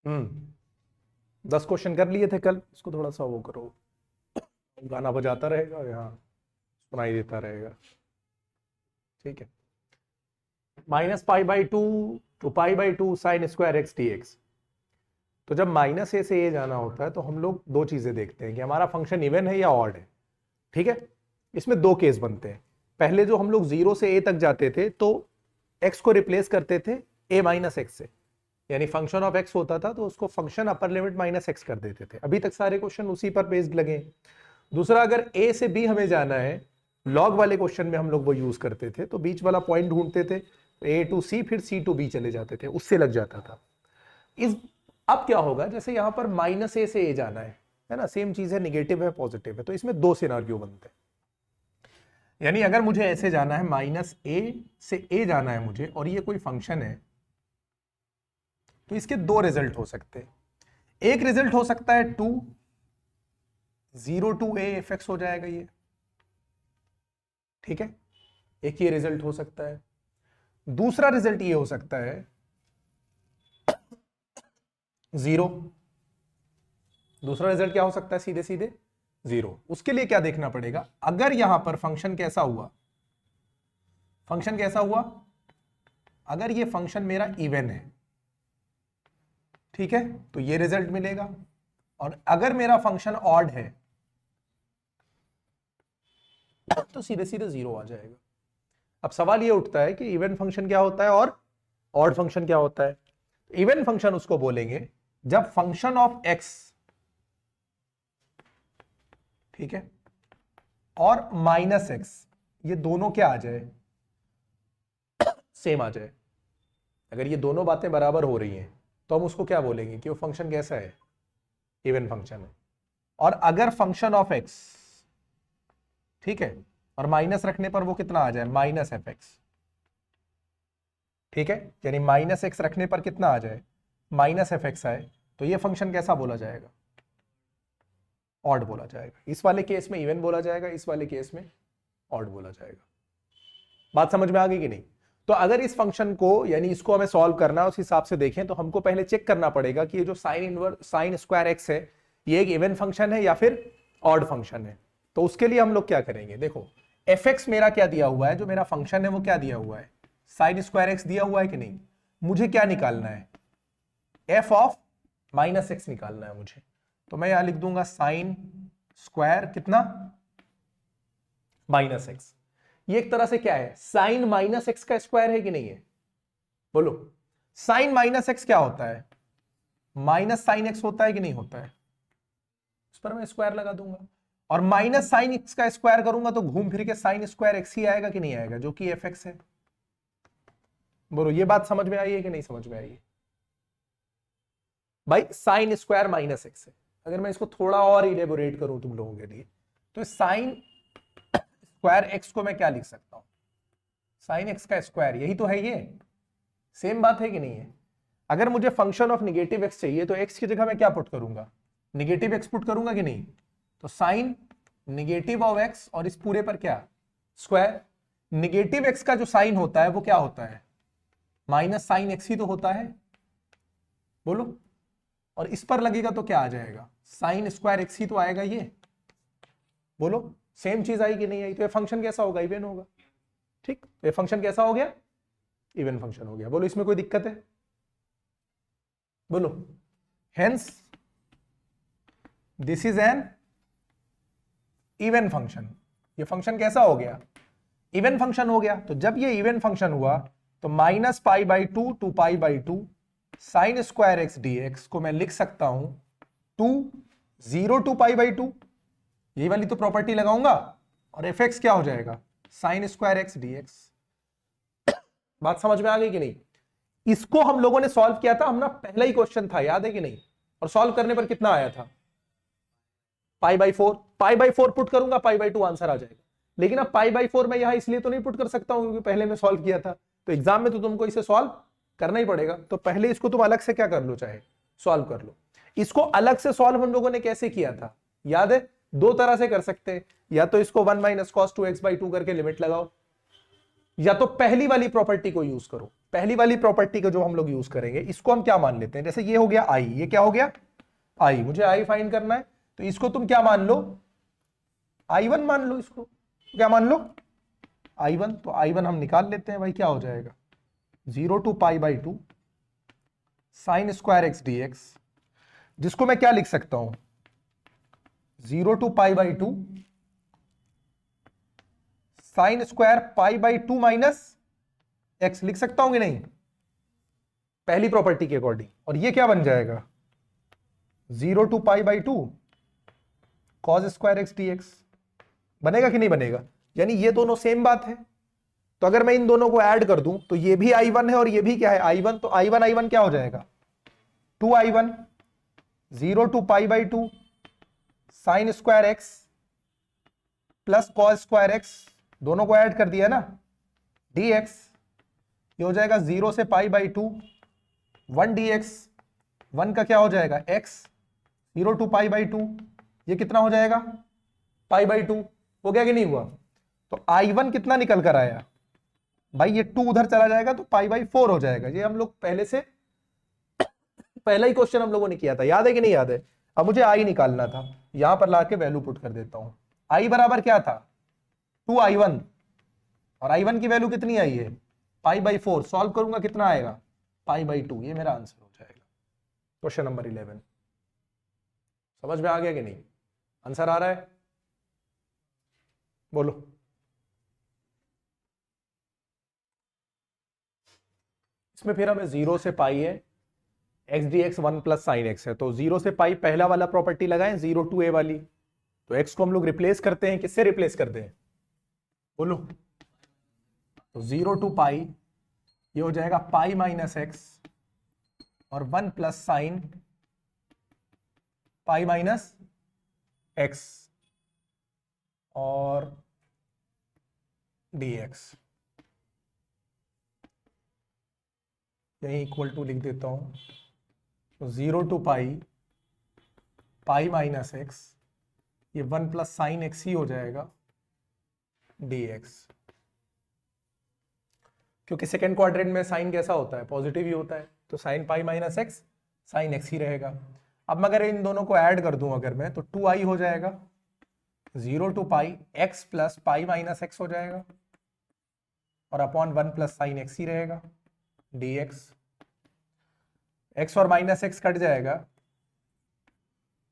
10 question कर लिए थे कल, इसको थोड़ा सा वो करो, गाना बजाता रहेगा यहाँ, सुनाई देता रहेगा। ठीक है, -π/2 to π/2 sin square x d x. तो जब -a से a जाना होता है तो हम लोग दो चीजें देखते हैं कि हमारा फंक्शन इवन है या ऑड है। ठीक है, इसमें दो केस बनते हैं। पहले जो हम लोग 0 से a तक जाते थे तो x को रिप्लेस करते थे a माइनस एक्स से, यानी फंक्शन ऑफ x होता था तो उसको फंक्शन अपर लिमिट -x कर देते थे। अभी तक सारे क्वेश्चन उसी पर बेस्ड लगे। दूसरा, अगर a से b हमें जाना है, लॉग वाले क्वेश्चन में हम लोग वो यूज करते थे, तो बीच वाला पॉइंट ढूंढते थे, a टू c फिर c टू b चले जाते थे, उससे लग जाता था। अब क्या होगा, जैसे यहां पर -a से a जाना है ना, सेम चीज है, निगेटिव है पॉजिटिव है, तो इसमें दो सिनारियो बनते हैं। यानी अगर मुझे ऐसे जाना है, -a से a जाना है मुझे, और ये कोई फंक्शन है, तो इसके दो रिजल्ट हो सकते हैं। एक रिजल्ट हो सकता है 2 0 to a fx हो जाएगा ये, ठीक है, एक ये रिजल्ट हो सकता है। दूसरा रिजल्ट ये हो सकता है 0। दूसरा रिजल्ट क्या हो सकता है, सीधे सीधे 0। उसके लिए क्या देखना पड़ेगा, अगर यहां पर फंक्शन कैसा हुआ, फंक्शन कैसा हुआ, अगर ये फंक्शन मेरा इवन है, ठीक है, तो ये रिजल्ट मिलेगा। और अगर मेरा फंक्शन ऑड है तो सीधे सीधे 0 आ जाएगा। अब सवाल ये उठता है कि इवन फंक्शन क्या होता है और ऑड फंक्शन क्या होता है। इवन फंक्शन उसको बोलेंगे जब फंक्शन ऑफ x, ठीक है, और -x ये दोनों क्या आ जाए, सेम आ जाए। अगर ये दोनों बातें बराबर हो रही हैं तो हम उसको क्या बोलेंगे कि वो फंक्शन कैसा है, इवन फंक्शन है। और अगर फंक्शन ऑफ x, ठीक है, और माइनस रखने पर वो कितना आ जाए, -fx, ठीक है, यानी -x रखने पर कितना आ जाए, -fx आए, तो ये फंक्शन कैसा बोला जाएगा, ऑड बोला जाएगा। इस वाले केस में इवन बोला जाएगा, इस वाले केस में ऑड बोला जाएगा। बात समझ में आ गई कि नहीं। तो अगर इस फंक्शन को, यानी इसको हमें सॉल्व करना है, उस हिसाब से देखें तो हमको पहले चेक करना पड़ेगा कि ये जो साइन स्क्वायर एक्स है ये एक इवन फंक्शन है या फिर ऑड फंक्शन है। तो उसके लिए हम लोग क्या करेंगे, देखो fx मेरा क्या दिया हुआ है, जो मेरा फंक्शन है वो क्या दिया हुआ है, साइन स्क्वायर एक्स दिया हुआ है कि नहीं। मुझे क्या निकालना है, f ऑफ -x निकालना है मुझे। तो मैं यहां लिख दूंगा साइन स्क्वायर कितना, -x। ये एक तरह से क्या है, साइन -x का स्क्वायर है कि नहीं है, बोलो। साइन -x क्या होता है, माइनस साइन एक्स होता है कि नहीं होता है। इस पर मैं स्क्वायर लगा दूंगा, और माइनस साइन एक्स का स्क्वायर करूंगा तो घूम फिर के साइन स्क्वायर एक्स ही आएगा कि नहीं आएगा, जो कि fx है। बोलो ये बात समझ में आई है कि नहीं समझ में आई है भाई। साइन स्क्वायर -x है। अगर मैं इसको थोड़ा और इलेबोरेट करूं तुम लोगों के लिए, तो साइन स्क्वायर एक्स को मैं क्या लिख सकता हूं, साइन एक्स का स्क्वायर, यही तो है, ये सेम बात है कि नहीं है। अगर मुझे फंक्शन ऑफ निगेटिव एक्स चाहिए तो एक्स की जगह मैं क्या पुट करूंगा, निगेटिव एक्स पुट करूंगा कि नहीं। तो साइन निगेटिव ऑफ एक्स, और इस पूरे पर क्या, स्क्वायर। निगेटिव एक्स का जो साइन होता है वो क्या होता है, माइनस साइन एक्स ही तो होता है, बोलो। और इस पर लगेगा तो क्या आ जाएगा, साइन स्क्वायर एक्स ही तो आएगा ये, बोलो। सेम चीज आई कि नहीं आई। तो ये फंक्शन कैसा होगा, इवन होगा, ठीक। ये फंक्शन कैसा हो गया, इवन फंक्शन हो गया। बोलो इसमें कोई दिक्कत है, बोलो। Hence this is an even function. ये फंक्शन कैसा हो गया, इवन फंक्शन हो गया। तो जब ये इवन फंक्शन हुआ तो -π/2 to π/2 sine square x d x को मैं लिख सकता हूं 0 to π/2, यही वाली तो प्रॉपर्टी लगाऊंगा, और fx क्या हो जाएगा, sign square x d x. बात समझ में आ गई कि नहीं। इसको हम लोगों ने सॉल्व किया था, हमारा पहला ही क्वेश्चन था, याद है कि नहीं। और सॉल्व करने पर कितना आया था, π/4। π/4 पुट करूंगा, π/2 आंसर आ जाएगा। लेकिन अब π/4 मैं यहां इसलिए तो नहीं पुट कर सकता हूं क्योंकि पहले मैं सॉल्व किया था, तो एग्जाम में तो तुमको इसे सॉल्व करना ही पड़ेगा। तो पहले इसको तुम अलग से क्या कर लो, चाहे सॉल्व कर लो। इसको अलग से सॉल्व हम लोगों ने कैसे किया था, याद है, दो तरह से कर सकते हैं। या तो इसको 1 - cos 2x/2 करके लिमिट लगाओ, या तो पहली वाली प्रॉपर्टी को यूज करो। पहली वाली प्रॉपर्टी को जो हम लोग यूज करेंगे, इसको हम क्या मान लेते हैं, जैसे ये हो गया आई, ये क्या हो गया आई, मुझे आई फाइंड करना है, तो इसको तुम क्या मान लो, I1 मान लो, इसको क्या मान लो I1। तो I1 हम निकाल लेते हैं भाई, क्या हो जाएगा 0 to π/2 sine square x d x, जिसको मैं क्या लिख सकता हूं 0 to π/2 sine square π/2 minus x, लिख सकता हूं कि नहीं पहली प्रॉपर्टी के अकॉर्डिंग। और ये क्या बन जाएगा 0 to π/2 cos square x d x, बनेगा कि नहीं बनेगा, यानी ये दोनों सेम बात है। तो अगर मैं इन दोनों को ऐड कर दूं तो ये भी I1 है और ये भी क्या है I1, तो I1 क्या हो जाएगा 2I1 0 to π/2 sine square x plus cos square x, दोनों को ऐड कर दिया ना dx, ये हो जाएगा 0 से π/2 1 dx, 1 का क्या हो जाएगा x, 0 to π/2 ये कितना हो जाएगा π/2, हो गया कि नहीं हुआ। तो I1 कितना निकल कर आया भाई, ये 2 उधर चला जाएगा तो π/4 हो जाएगा। ये हम लोग पहले से पहला ही क्वेश्चन हम लोगों ने किया था, याद है कि नहीं याद है। अब मुझे I निकालना था, यहां पर लाके वैल्यू पुट कर देता हूं। I बराबर क्या था 2I1 और I1 की वैल्यू कितनी आई है π/4, सॉल्व करूंगा कितना आएगा π/2, ये मेरा आंसर हो जाएगा। क्वेश्चन नंबर 11 समझ में आ गया कि नहीं, आंसर आ रहा है बोलो। इसमें फिर हमें 0 से पाई है x d x 1 plus sine x है, तो 0 से पाई पहला वाला प्रॉपर्टी लगाएं 0 to a वाली, तो x को हम लोग रिप्लेस करते हैं, किससे रिप्लेस करते हैं बोलो, तो 0 to पाई ये हो जाएगा पाई माइनस एक्स और 1 plus sine pi minus x और dx, यही इक्वल टू लिख देता हूं, तो 0 to पाई माइनस एक्स, ये 1 प्लस साइन एक्स ही हो जाएगा dx, क्योंकि सेकेंड क्वाड्रेंट में साइन कैसा होता है पॉजिटिव ही होता है, तो sine pi minus x sine x ही रहेगा। अब मैं अगर इन दोनों को ऐड कर दूं अगर मैं, तो 2i हो जाएगा 0 to x plus pi minus x हो जाएगा और अपॉन 1 प्लस साइन एक्स ही रहेगा dx, x और माइनस एक्स कट जाएगा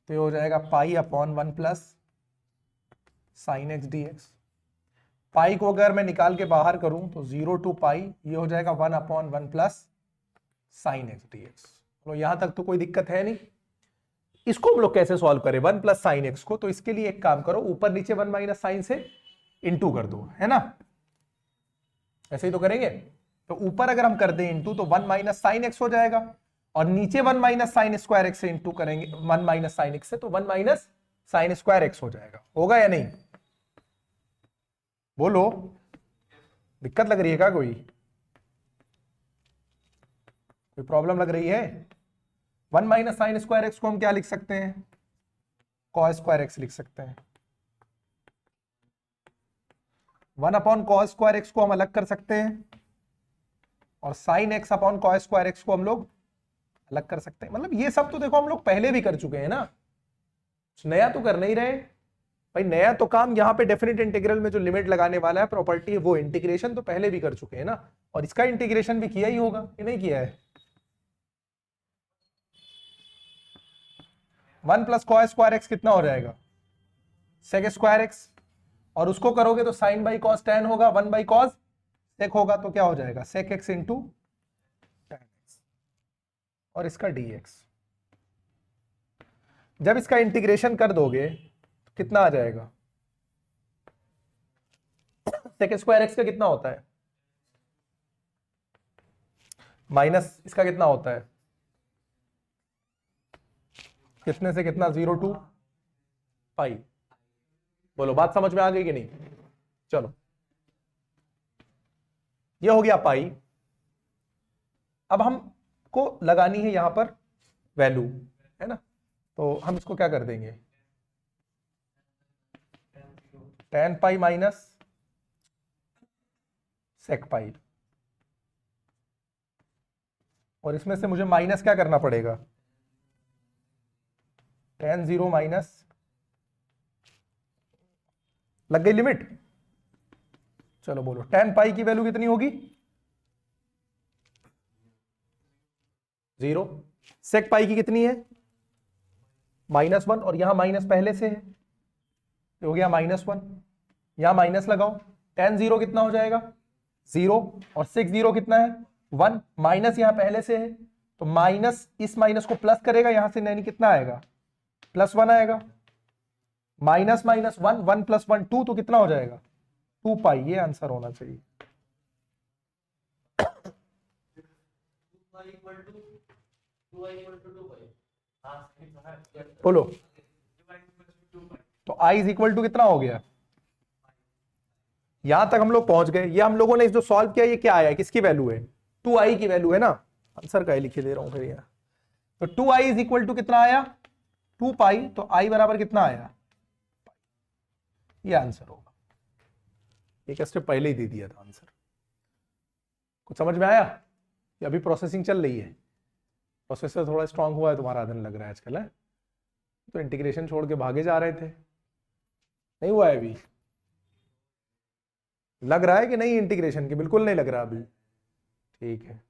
तो ये हो जाएगा pi upon 1 plus sign x dx। पाई को अगर मैं निकाल के बाहर करूं तो 0 to ये हो जाएगा 1 upon 1 plus sign x dx। तो यहां तक तो कोई दिक्कत है नहीं। इसको हम लोग कैसे सॉल्व करें 1 प्लस साइन एक्स को, तो इसके लिए एक काम करो, ऊपर नीचे 1 माइनस साइन से इंटू कर दो, है ना, ऐसे ही तो करेंगे। तो ऊपर अगर हम कर दें इंटू तो 1 माइनस साइन एक्स हो जाएगा और नीचे 1 माइनस साइन स्क्वायर एक्स से इंटू करेंगे 1 माइनस साइन एक्स से, तो 1 माइनस साइन स्क्वायर एक्स हो जाएगा। होगा या नहीं बोलो, दिक्कत लग रही है क्या, कोई प्रॉब्लम लग रही है। 1 माइनस साइन स्क्वायर एक्स को हम क्या लिख सकते हैं कॉस स्क्वायर एक्स लिख सकते हैं। 1 अपॉन कॉस स्क्वायर एक्स को हम अलग कर सकते हैं और sine x upon cos square x को हम लोग अलग कर सकते हैं। मतलब ये सब तो देखो हम लोग पहले भी कर चुके हैं ना, नया तो कर नहीं रहे भाई। नया तो काम यहाँ पे डेफिनेट इंटीग्रल में जो लिमिट लगाने वाला है प्रॉपर्टी है, वो इंटीग्रेशन तो पहले भी कर चुके हैं ना, और इसका इंटीग्रेशन भी किया ही होगा कि नहीं किया है। 1 प्लस कॉस स्क्वायर एक्स कितना हो जाएगा सेक स्क्वायर एक्स, और उसको करोगे तो साइन बाई कॉस टेन होगा, 1 बाई कॉस सेक होगा, तो क्या हो जाएगा sec x into ten x और इसका dx। जब इसका इंटीग्रेशन कर दोगे तो कितना आ जाएगा, सेक स्क्वायर एक्स का कितना होता है माइनस इसका कितना होता है, कितने से कितना 0 to पाई। बोलो बात समझ में आ गई कि नहीं। चलो ये हो गया पाई। अब हमको लगानी है यहां पर वैल्यू, है ना, तो हम इसको क्या कर देंगे tan पाई माइनस सेक पाई, और इसमें से मुझे माइनस क्या करना पड़ेगा, tan 0 माइनस, लग गई लिमिट। चलो बोलो tan पाई की वैल्यू कितनी होगी, 0। सेक पाई की कितनी है, -1, और यहां माइनस पहले से है, हो गया -1, यहां माइनस लगाओ, tan 0 कितना हो जाएगा 0, और सेक 0 कितना है 1, माइनस यहां पहले से है, तो माइनस इस माइनस को प्लस करेगा यहां से, नहीं कितना आएगा +1 आएगा, माइनस माइनस 1, 1 + 1 2, तो कितना हो जाएगा 2 पाई, ये आंसर होना चाहिए। बोलो, तो i = कितना हो गया, यहां तक हम लोग पहुंच गए। ये हम लोगों ने जो सॉल्व किया, ये क्या आया, किसकी वैल्यू है, 2i की वैल्यू है ना, आंसर का लिखे दे रहा हूं फिर यहाँ, तो 2i = कितना आया 2 पाई, तो i बराबर कितना आया, ये आंसर होगा। एक स्टेप पहले ही दे दिया था आंसर। कुछ समझ में आया, ये अभी प्रोसेसिंग चल रही है, प्रोसेसर थोड़ा स्ट्रांग हुआ है तुम्हारा, दिन लग रहा है आजकल, है तो इंटीग्रेशन छोड़ के भागे जा रहे थे, नहीं हुआ है अभी, लग रहा है कि नहीं इंटीग्रेशन की, बिल्कुल नहीं लग रहा अभी, ठीक है,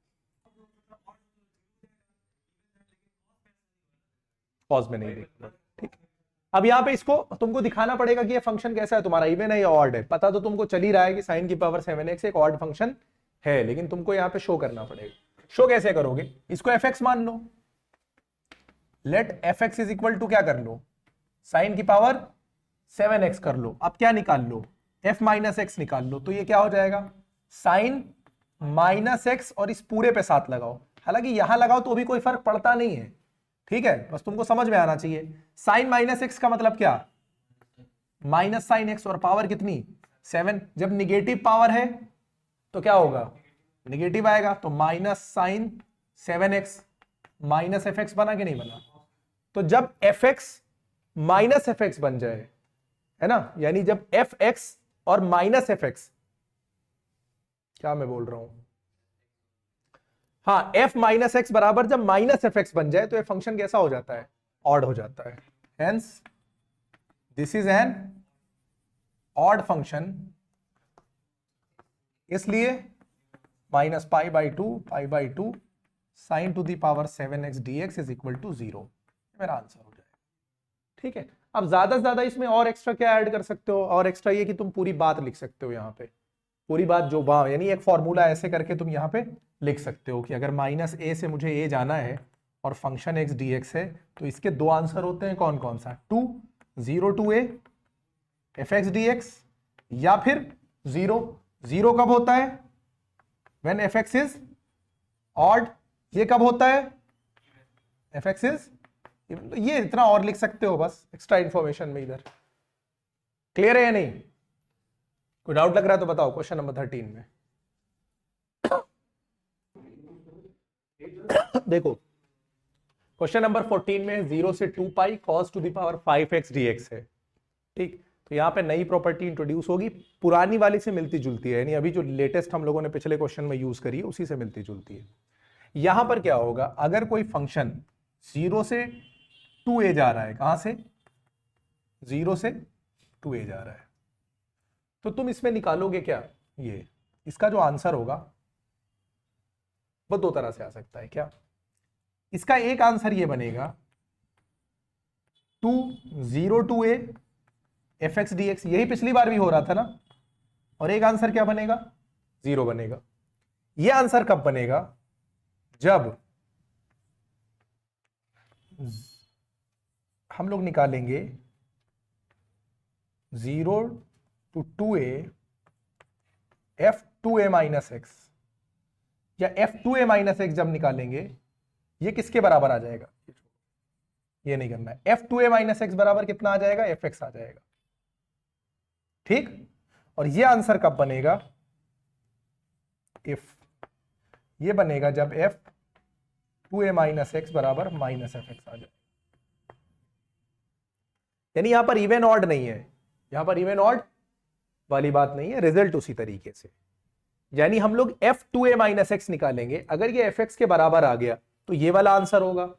पॉज में नहीं देखना, ठीक। अब यहाँ पे इसको तुमको दिखाना पड़ेगा कि ये फंक्शन कैसा है तुम्हारा, इवन है या ऑड है, पता तो तुमको चल ही रहा है कि sin की पावर 7x एक ऑड फंक्शन है, लेकिन तुमको यहाँ पे शो करना पड़ेगा। शो कैसे करोगे, इसको fx मान लो, लेट fx = क्या कर लो, sin की पावर 7x कर लो। अब क्या निकाल लो, f - x निकाल लो, तो ये क्या हो जाएगा sin -x, और इस पूरे पे साथ लगाओ, हालांकि यहां लगाओ तो भी कोई फर्क पड़ता नहीं है, ठीक है, बस तुमको समझ में आना चाहिए। sin -x का मतलब क्या, -sin x, और पावर कितनी 7, जब निगेटिव पावर है तो क्या होगा, निगेटिव आएगा, तो -sin 7x -fx बना कि नहीं बना, तो जब fx -fx बन जाए, है ना, यानी जब fx और -fx, क्या मैं बोल रहा हूं, हाँ f - x बराबर जब -fx बन जाए, तो ये फंक्शन कैसा हो जाता है, ऑड हो जाता है, hence this is an odd function, इसलिए -π/2 sin to the power 7x dx = 0, मेरा आंसर हो जाएगा, ठीक है। अब ज्यादा से ज्यादा इसमें और एक्स्ट्रा क्या ऐड कर सकते हो, और एक्स्ट्रा ये कि तुम पूरी बात लिख सकते हो यहाँ पे, पूरी बात जो यानी एक फॉर्मूला ऐसे करके तुम यहाँ पे लिख सकते हो कि अगर -a से मुझे a जाना है और फंक्शन x dx है, तो इसके दो आंसर होते हैं, कौन कौन सा, 2 0 to a fx dx, या फिर 0 0 कब होता है, when fx is odd, ये कब होता है, fx is, ये इतना और लिख सकते हो बस एक्स्ट्रा इंफॉर्मेशन में इधर। क्लियर है या नहीं, कोई डाउट लग रहा है तो बताओ, क्वेश्चन नंबर 13 में देखो, क्वेश्चन नंबर 14 में 0 से 2 पाई cos to the power 5x dx है, ठीक, तो यहां पे नई प्रॉपर्टी इंट्रोड्यूस होगी, पुरानी वाली से मिलती जुलती है, यानी अभी जो लेटेस्ट हम लोगों ने पिछले क्वेश्चन में यूज करी है उसी से मिलती जुलती है। यहां पर क्या होगा, अगर कोई फंक्शन 0 से 2a जा रहा है, कहां से 0 से 2a जा रहा है, तो तुम इसमें निकालोगे क्या, ये इसका जो आंसर होगा वो दो तरह से आ सकता है, क्या, इसका एक आंसर ये बनेगा 2 0 to a fx dx, यही पिछली बार भी हो रहा था ना, और एक आंसर क्या बनेगा 0 बनेगा। ये आंसर कब बनेगा, जब हम लोग निकालेंगे 0 to 2a f2a minus x, या f2a minus x जब निकालेंगे, ये किसके बराबर आ जाएगा, ये नहीं करना है, f2a minus x बराबर कितना आ जाएगा, fx आ जाएगा, ठीक। और ये आंसर कब बनेगा, इफ ये बनेगा जब f2a minus x बराबर -fx आ जाए, यानी यहां पर इवन ऑड नहीं है, यहां पर इवन ऑड वाली बात नहीं है, रिजल्ट उसी तरीके से, यानी हम लोग f2a माइनस एक्स निकालेंगे, अगर ये fx के बराबर आ गया तो ये वाला आंसर होगा,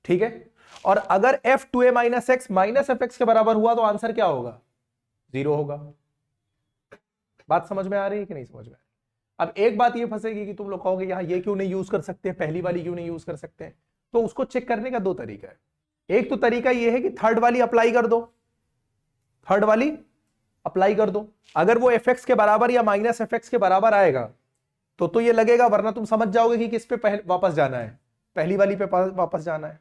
ठीक है। और अगर f2a minus x minus F के बराबर हुआ तो आंसर क्या होगा, 0 होगा। बात समझ में आ रही है कि नहीं समझ में आ रही? अब एक बात ये फंसेगी कि तुम लोग कहोगे यहां ये क्यों नहीं यूज कर सकते, पहली वाली क्यों नहीं यूज कर सकते हैं। तो उसको चेक करने का दो तरीका है। एक तो तरीका ये है कि थर्ड वाली अप्लाई कर दो, थर्ड वाली अप्लाई कर दो, अगर वो एफ के बराबर या माइनस एफ के बराबर आएगा तो ये लगेगा, वरना तुम समझ जाओगे कि किस पे वापस जाना है, पहली वाली पे वापस जाना है।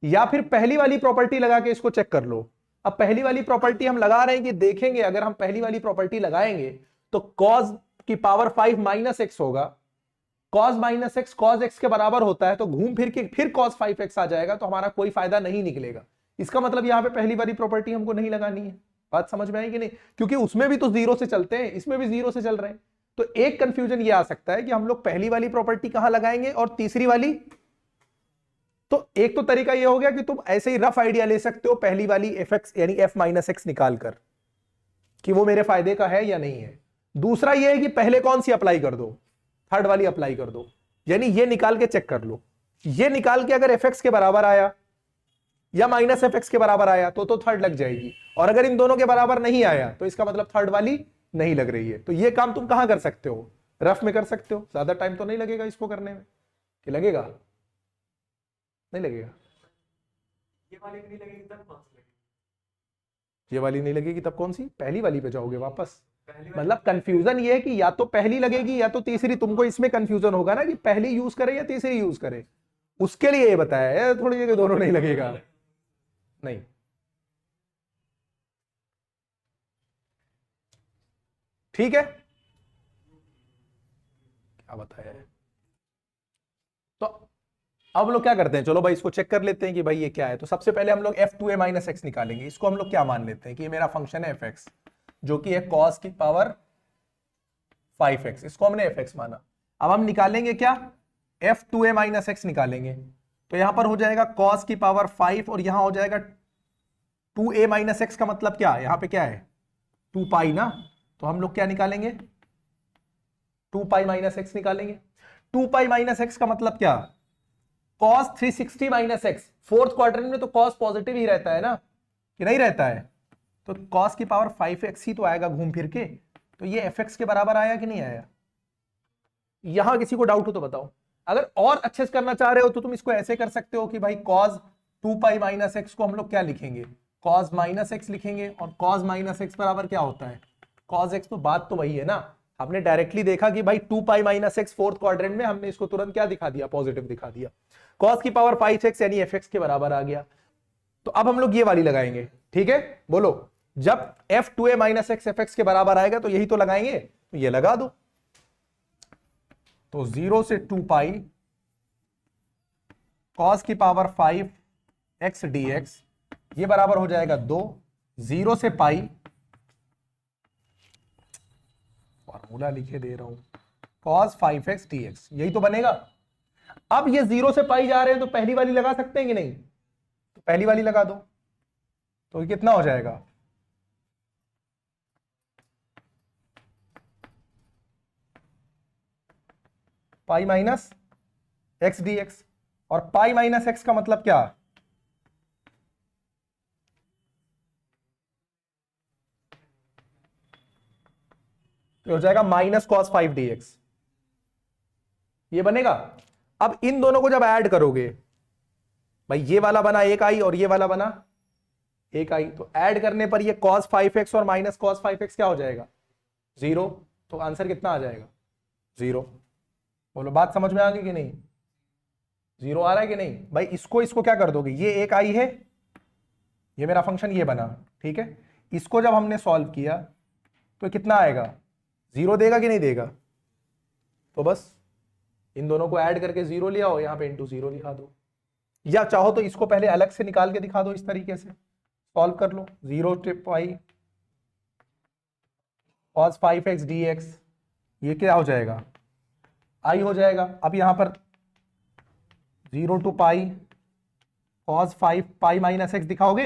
या फिर पहली वाली प्रॉपर्टी लगा के इसको चेक कर लो। अब पहली वाली प्रॉपर्टी हम लगा रहे हैं कि देखेंगे अगर हम पहली वाली प्रॉपर्टी लगाएंगे तो cos की पावर 5 माइनस एक्स होगा, cos minus x cos x के बराबर होता है, तो घूम फिर के फिर cos 5x आ जाएगा, तो हमारा कोई फायदा नहीं निकलेगा। इसका मतलब यहां पे पहली वाली प्रॉपर्टी हमको नहीं लगानी है। बात समझ में आई कि नहीं, क्योंकि उसमें भी तो 0 से चलते हैं, इसमें भी 0 से चल रहे हैं। तो एक कंफ्यूजन ये आ सकता है कि हम लोग पहली वाली प्रॉपर्टी कहां लगाएंगे और तीसरी वाली। तो एक तो तरीका ये हो गया कि तुम ऐसे ही रफ आइडिया ले सकते हो पहली वाली fx यानी f माइनस एक्स निकाल कर कि वो मेरे फायदे का है या नहीं है। दूसरा ये है कि पहले कौन सी अप्लाई कर दो, थर्ड वाली अप्लाई कर दो, यानी ये निकाल के चेक कर लो। ये निकाल के अगर fx के बराबर आया या माइनस fx के बराबर आया तो थर्ड लग जाएगी, और अगर इन दोनों के बराबर नहीं आया तो इसका मतलब थर्ड वाली नहीं लग रही है। तो ये काम तुम कहां कर सकते हो, रफ में कर सकते हो, ज्यादा टाइम तो नहीं लगेगा इसको करने में, कि लगेगा, नहीं लगेगा। ये वाली नहीं लगेगी तब कौन सी लगेगी? ये वाली नहीं लगेगी तब कौन सी, पहली वाली पे जाओगे वापस। मतलब कंफ्यूजन ये है कि या तो पहली लगेगी या तो तीसरी। तुमको इसमें कंफ्यूजन होगा ना कि पहली यूज करे या तीसरी यूज करे, उसके लिए ये बताया है थोड़ी जगह दोनों नहीं लगेगा, नहीं। ठीक है, क्या बताया है। तो अब लोग क्या करते हैं, चलो भाई इसको चेक कर लेते हैं कि भाई ये क्या है। तो सबसे पहले हम लोग f2a माइनस एक्स निकालेंगे। इसको हम लोग क्या मान लेते हैं कि ये मेरा फंक्शन है fx, जो कि है cos की पावर 5x, इसको हमने fx माना। अब हम निकालेंगे क्या, f2a माइनस एक्स निकालेंगे। तो यहां पर हो जाएगा cos की पावर 5 और यहां हो जाएगा 2a माइनस एक्स, का मतलब क्या, यहां पे क्या है 2 पाई ना, तो हम लोग क्या निकालेंगे 2 पाई माइनस एक्स निकालेंगे। 2 पाई माइनस एक्स का मतलब क्या, cos 360 minus x. Fourth quadrant में तो cos पॉजिटिव ही रहता है ना, कि नहीं रहता है, तो cos की पावर 5x ही तो आएगा घूम फिर के। तो ये fx के बराबर आया कि नहीं आया, यहां किसी को डाउट हो तो बताओ। अगर और अच्छे से करना चाह रहे हो तो तुम इसको ऐसे कर सकते हो कि भाई cos 2 पाई माइनस एक्स को हम लोग क्या लिखेंगे, cos माइनस एक्स लिखेंगे, और cos माइनस एक्स बराबर क्या होता है cos x। तो बात तो वही है ना, आपने डायरेक्टली देखा कि भाई 2 पाई माइनस एक्स फोर्थ क्वाड्रेंट में, हमने इसको तुरंत क्या दिखा दिया, पॉजिटिव दिखा दिया। cos की पावर 5x यानी fx के बराबर आ गया। तो अब हम लोग ये वाली लगाएंगे, ठीक है, बोलो जब f2a माइनस एक्स fx के बराबर आएगा तो यही तो लगाएंगे, तो ये लगा दो। तो 0 से 2 पाई cos की पावर 5x dx, ये बराबर हो जाएगा 2, 0 से पाई, फॉर्मूला लिखे दे रहा हूं, cos 5x dx, यही तो बनेगा। अब ये 0 से पाई जा रहे हैं तो पहली वाली लगा सकते हैं कि नहीं, तो पहली वाली लगा दो। तो ये कितना हो जाएगा, पाई माइनस एक्स डी एक्स, और पाई माइनस एक्स का मतलब क्या, तो हो जाएगा माइनस कॉस 5 डी एक्स, ये बनेगा। अब इन दोनों को जब ऐड करोगे, भाई ये वाला बना एक आई और ये वाला बना एक आई, तो ऐड करने पर ये cos 5x और माइनस cos 5x क्या हो जाएगा 0। तो आंसर कितना आ जाएगा 0। बोलो बात समझ में आ गई कि नहीं, 0 आ रहा है कि नहीं। भाई इसको क्या कर दोगे, ये एक आई है, ये मेरा फंक्शन ये बना, ठीक है, इसको जब हमने सॉल्व किया तो कितना आएगा 0 देगा कि नहीं देगा। तो बस इन दोनों को ऐड करके 0 ले आओ, यहां पे इंटू 0 लिखा दो, या चाहो तो इसको पहले अलग से निकाल के दिखा दो, इस तरीके से सॉल्व कर लो। 0 ट्रिप पाई cos 5x dx, ये क्या हो जाएगा आई हो जाएगा। अब यहां पर 0 to pi cos 5 pi minus x दिखाओगे,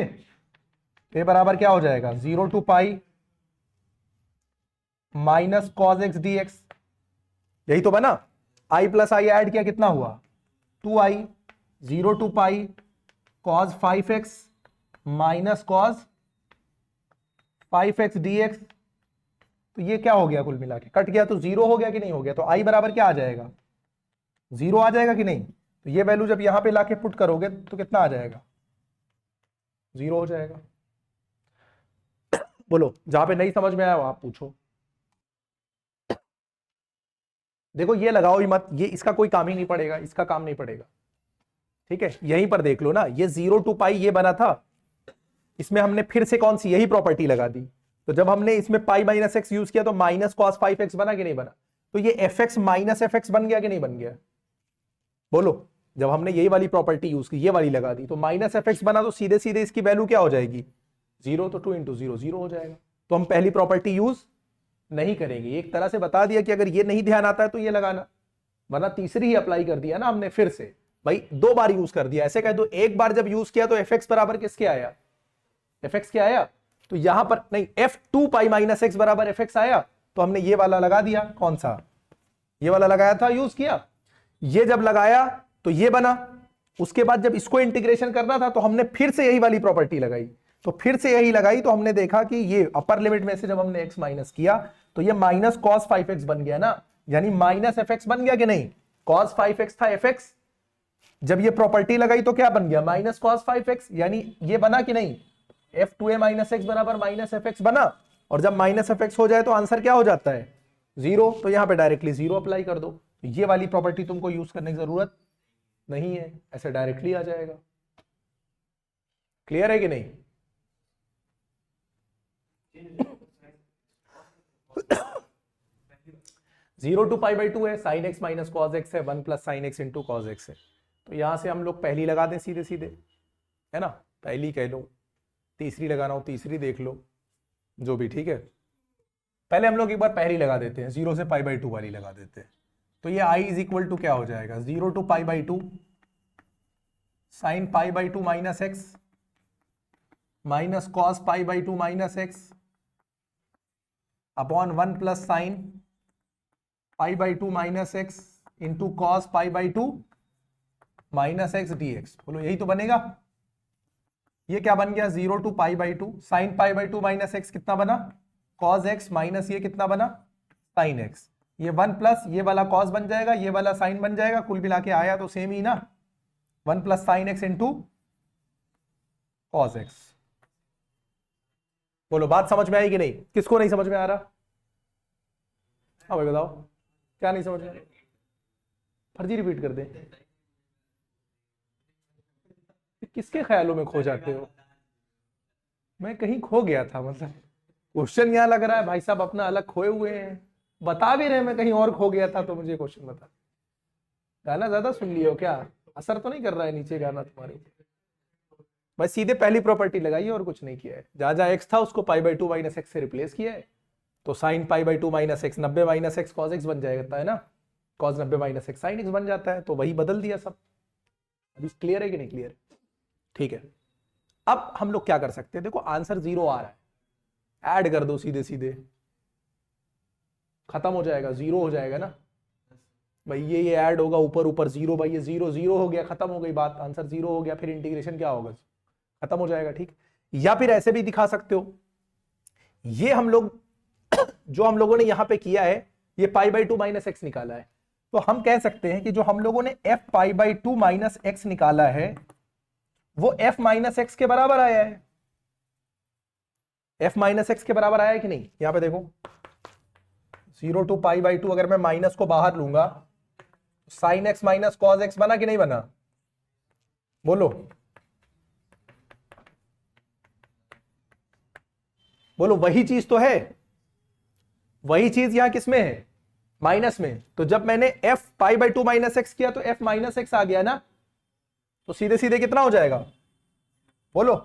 ये बराबर क्या हो जाएगा 0 to pi minus cos x dx, यही तो बना, i प्लस आई ऐड किया कितना हुआ 2i, 0 to pi cos 5x minus cos 5x dx। तो ये क्या हो गया, कुल मिला के कट गया तो 0 हो गया कि नहीं हो गया, तो i बराबर क्या आ जाएगा 0 आ जाएगा कि नहीं। तो ये वैल्यू जब यहां पे लाके पुट करोगे तो कितना आ जाएगा 0 हो जाएगा। बोलो जहां पे नहीं समझ में आया वो आप पूछो। देखो ये लगाओ ही मत, ये इसका कोई काम ही नहीं पड़ेगा, इसका काम नहीं पड़ेगा, ठीक है। यहीं पर देख लो ना, ये 0 टू पाई ये बना था, इसमें हमने फिर से कौन सी यही प्रॉपर्टी लगा दी। तो जब हमने इसमें पाई माइनस एक्स यूज किया तो माइनस कॉस 5x बना कि नहीं बना। तो ये fx माइनस fx बन गया कि नहीं बन गया, बोलो। जब हमने यही वाली प्रॉपर्टी यूज की, ये वाली लगा दी, तो माइनस fx बना, तो सीधे सीधे इसकी वैल्यू क्या हो जाएगी 0, तो 2 इंटू 0 0 हो जाएगा। तो हम पहली प्रॉपर्टी यूज नहीं करेंगे, एक तरह से बता दिया कि अगर ये नहीं ध्यान आता है तो ये लगाना, वरना तीसरी ही अप्लाई कर दिया ना हमने फिर से, भाई 2 बार यूज कर दिया। ऐसे कह दो एक बार जब यूज किया तो fx बराबर किसके आया, fx क्या आया, तो यहां पर नहीं f2 पाई माइनस एक्स बराबर fx आया, तो हमने ये वाला लगा दिया, कौन सा ये वाला लगाया था यूज किया। ये जब लगाया तो ये बना, उसके बाद जब इसको इंटीग्रेशन करना था तो हमने फिर से यही वाली प्रॉपर्टी लगाई, तो फिर से यही लगाई, तो हमने देखा कि ये अपर लिमिट में से जब हमने x माइनस किया तो ये माइनस कॉस 5x बन गया ना, यानी माइनस fx बन गया कि नहीं। cos 5x था fx, जब ये प्रॉपर्टी लगाई तो क्या बन गया माइनस cos 5x, यानी ये बना कि नहीं f2a माइनस एक्स बराबर माइनस fx बना। और जब माइनस fx हो जाए तो आंसर क्या हो जाता है 0, तो यहां पे डायरेक्टली 0 अप्लाई कर दो। ये वाली प्रॉपर्टी तुमको यूज करने की जरूरत नहीं है, ऐसे डायरेक्टली आ जाएगा। क्लियर है कि नहीं। 0 टू पाई बाई 2 है, sine x minus cos x है, 1 plus sign x into cos x है। तो यहां से हम लोग पहली लगा दें सीधे सीधे, है ना, पहली कह लो, तीसरी लगाना हो तीसरी देख लो, जो भी ठीक है। पहले हम लोग एक बार पहली लगा देते हैं, 0 से पाई बाई 2 वाली लगा देते हैं। तो ये i इज इक्वल टू क्या हो जाएगा 0 to pi by 2 sine pi by 2 minus x minus cos pi by 2 minus x upon 1 plus sine pi by 2 minus x into cos pi by 2 minus x d x. बोलो यही तो बनेगा। ये क्या बन गया 0 to pi by 2 sine pi by 2 minus x कितना बना कॉस एक्स माइनस ये कितना बना साइन एक्स। ये 1 प्लस ये वाला कॉस बन जाएगा, ये वाला साइन बन जाएगा, कुल मिला के आया तो सेम ही ना, 1 plus sign x into cos x. बोलो बात समझ में आई कि नहीं, किसको नहीं समझ में आ रहा। हाँ भाई बताओ क्या नहीं समझ में आ रहा, फर्जी रिपीट कर दे। किसके ख्यालों में खो जाते हो, मैं कहीं खो गया था, मतलब क्वेश्चन यहां लग रहा है भाई साहब अपना अलग खोए हुए हैं, बता भी रहे मैं कहीं और खो गया था, तो मुझे क्वेश्चन बता। गाना ज्यादा सुन लियो क्या, असर तो नहीं कर रहा है नीचे गाना तुम्हारे, बस सीधे पहली प्रॉपर्टी लगाई है और कुछ नहीं किया है। जहां जहां एक्स था उसको पाई बाई 2 माइनस एक्स से रिप्लेस किया है, तो sine pi by 2 minus x 90 minus x cos x बन जाएगा है ना, cos 90 minus x sine x बन जाता है, तो वही बदल दिया सब। अभी क्लियर है कि नहीं क्लियर, ठीक है। अब हम लोग क्या कर सकते हैं, देखो आंसर 0 आ रहा है, ऐड कर दो सीधे सीधे, खत्म हो जाएगा, 0 हो जाएगा ना भाई, ये ऐड होगा ऊपर ऊपर 0, भाई ये 0 0 हो गया, खत्म हो गई बात, आंसर 0 हो गया, फिर इंटीग्रेशन क्या होगा खत्म हो जाएगा, ठीक। या फिर ऐसे भी दिखा सकते हो, ये हम लोग जो हम लोगों ने यहां पे किया है, ये पाई बाई 2 माइनस एक्स निकाला है, तो हम कह सकते हैं कि जो हम लोगों ने f pi by 2 minus x निकाला है वो f माइनस एक्स के बराबर आया है, f माइनस एक्स के बराबर आया है कि नहीं। यहां पे देखो 0 टू पाई बाई 2 अगर मैं माइनस को बाहर लूंगा, sine x minus cos x बना कि नहीं बना, बोलो बोलो, वही चीज तो है, वही चीज यहां किसमें है माइनस में। तो जब मैंने f pi by 2 minus x किया तो f माइनस एक्स आ गया ना, तो सीधे सीधे कितना हो जाएगा बोलो,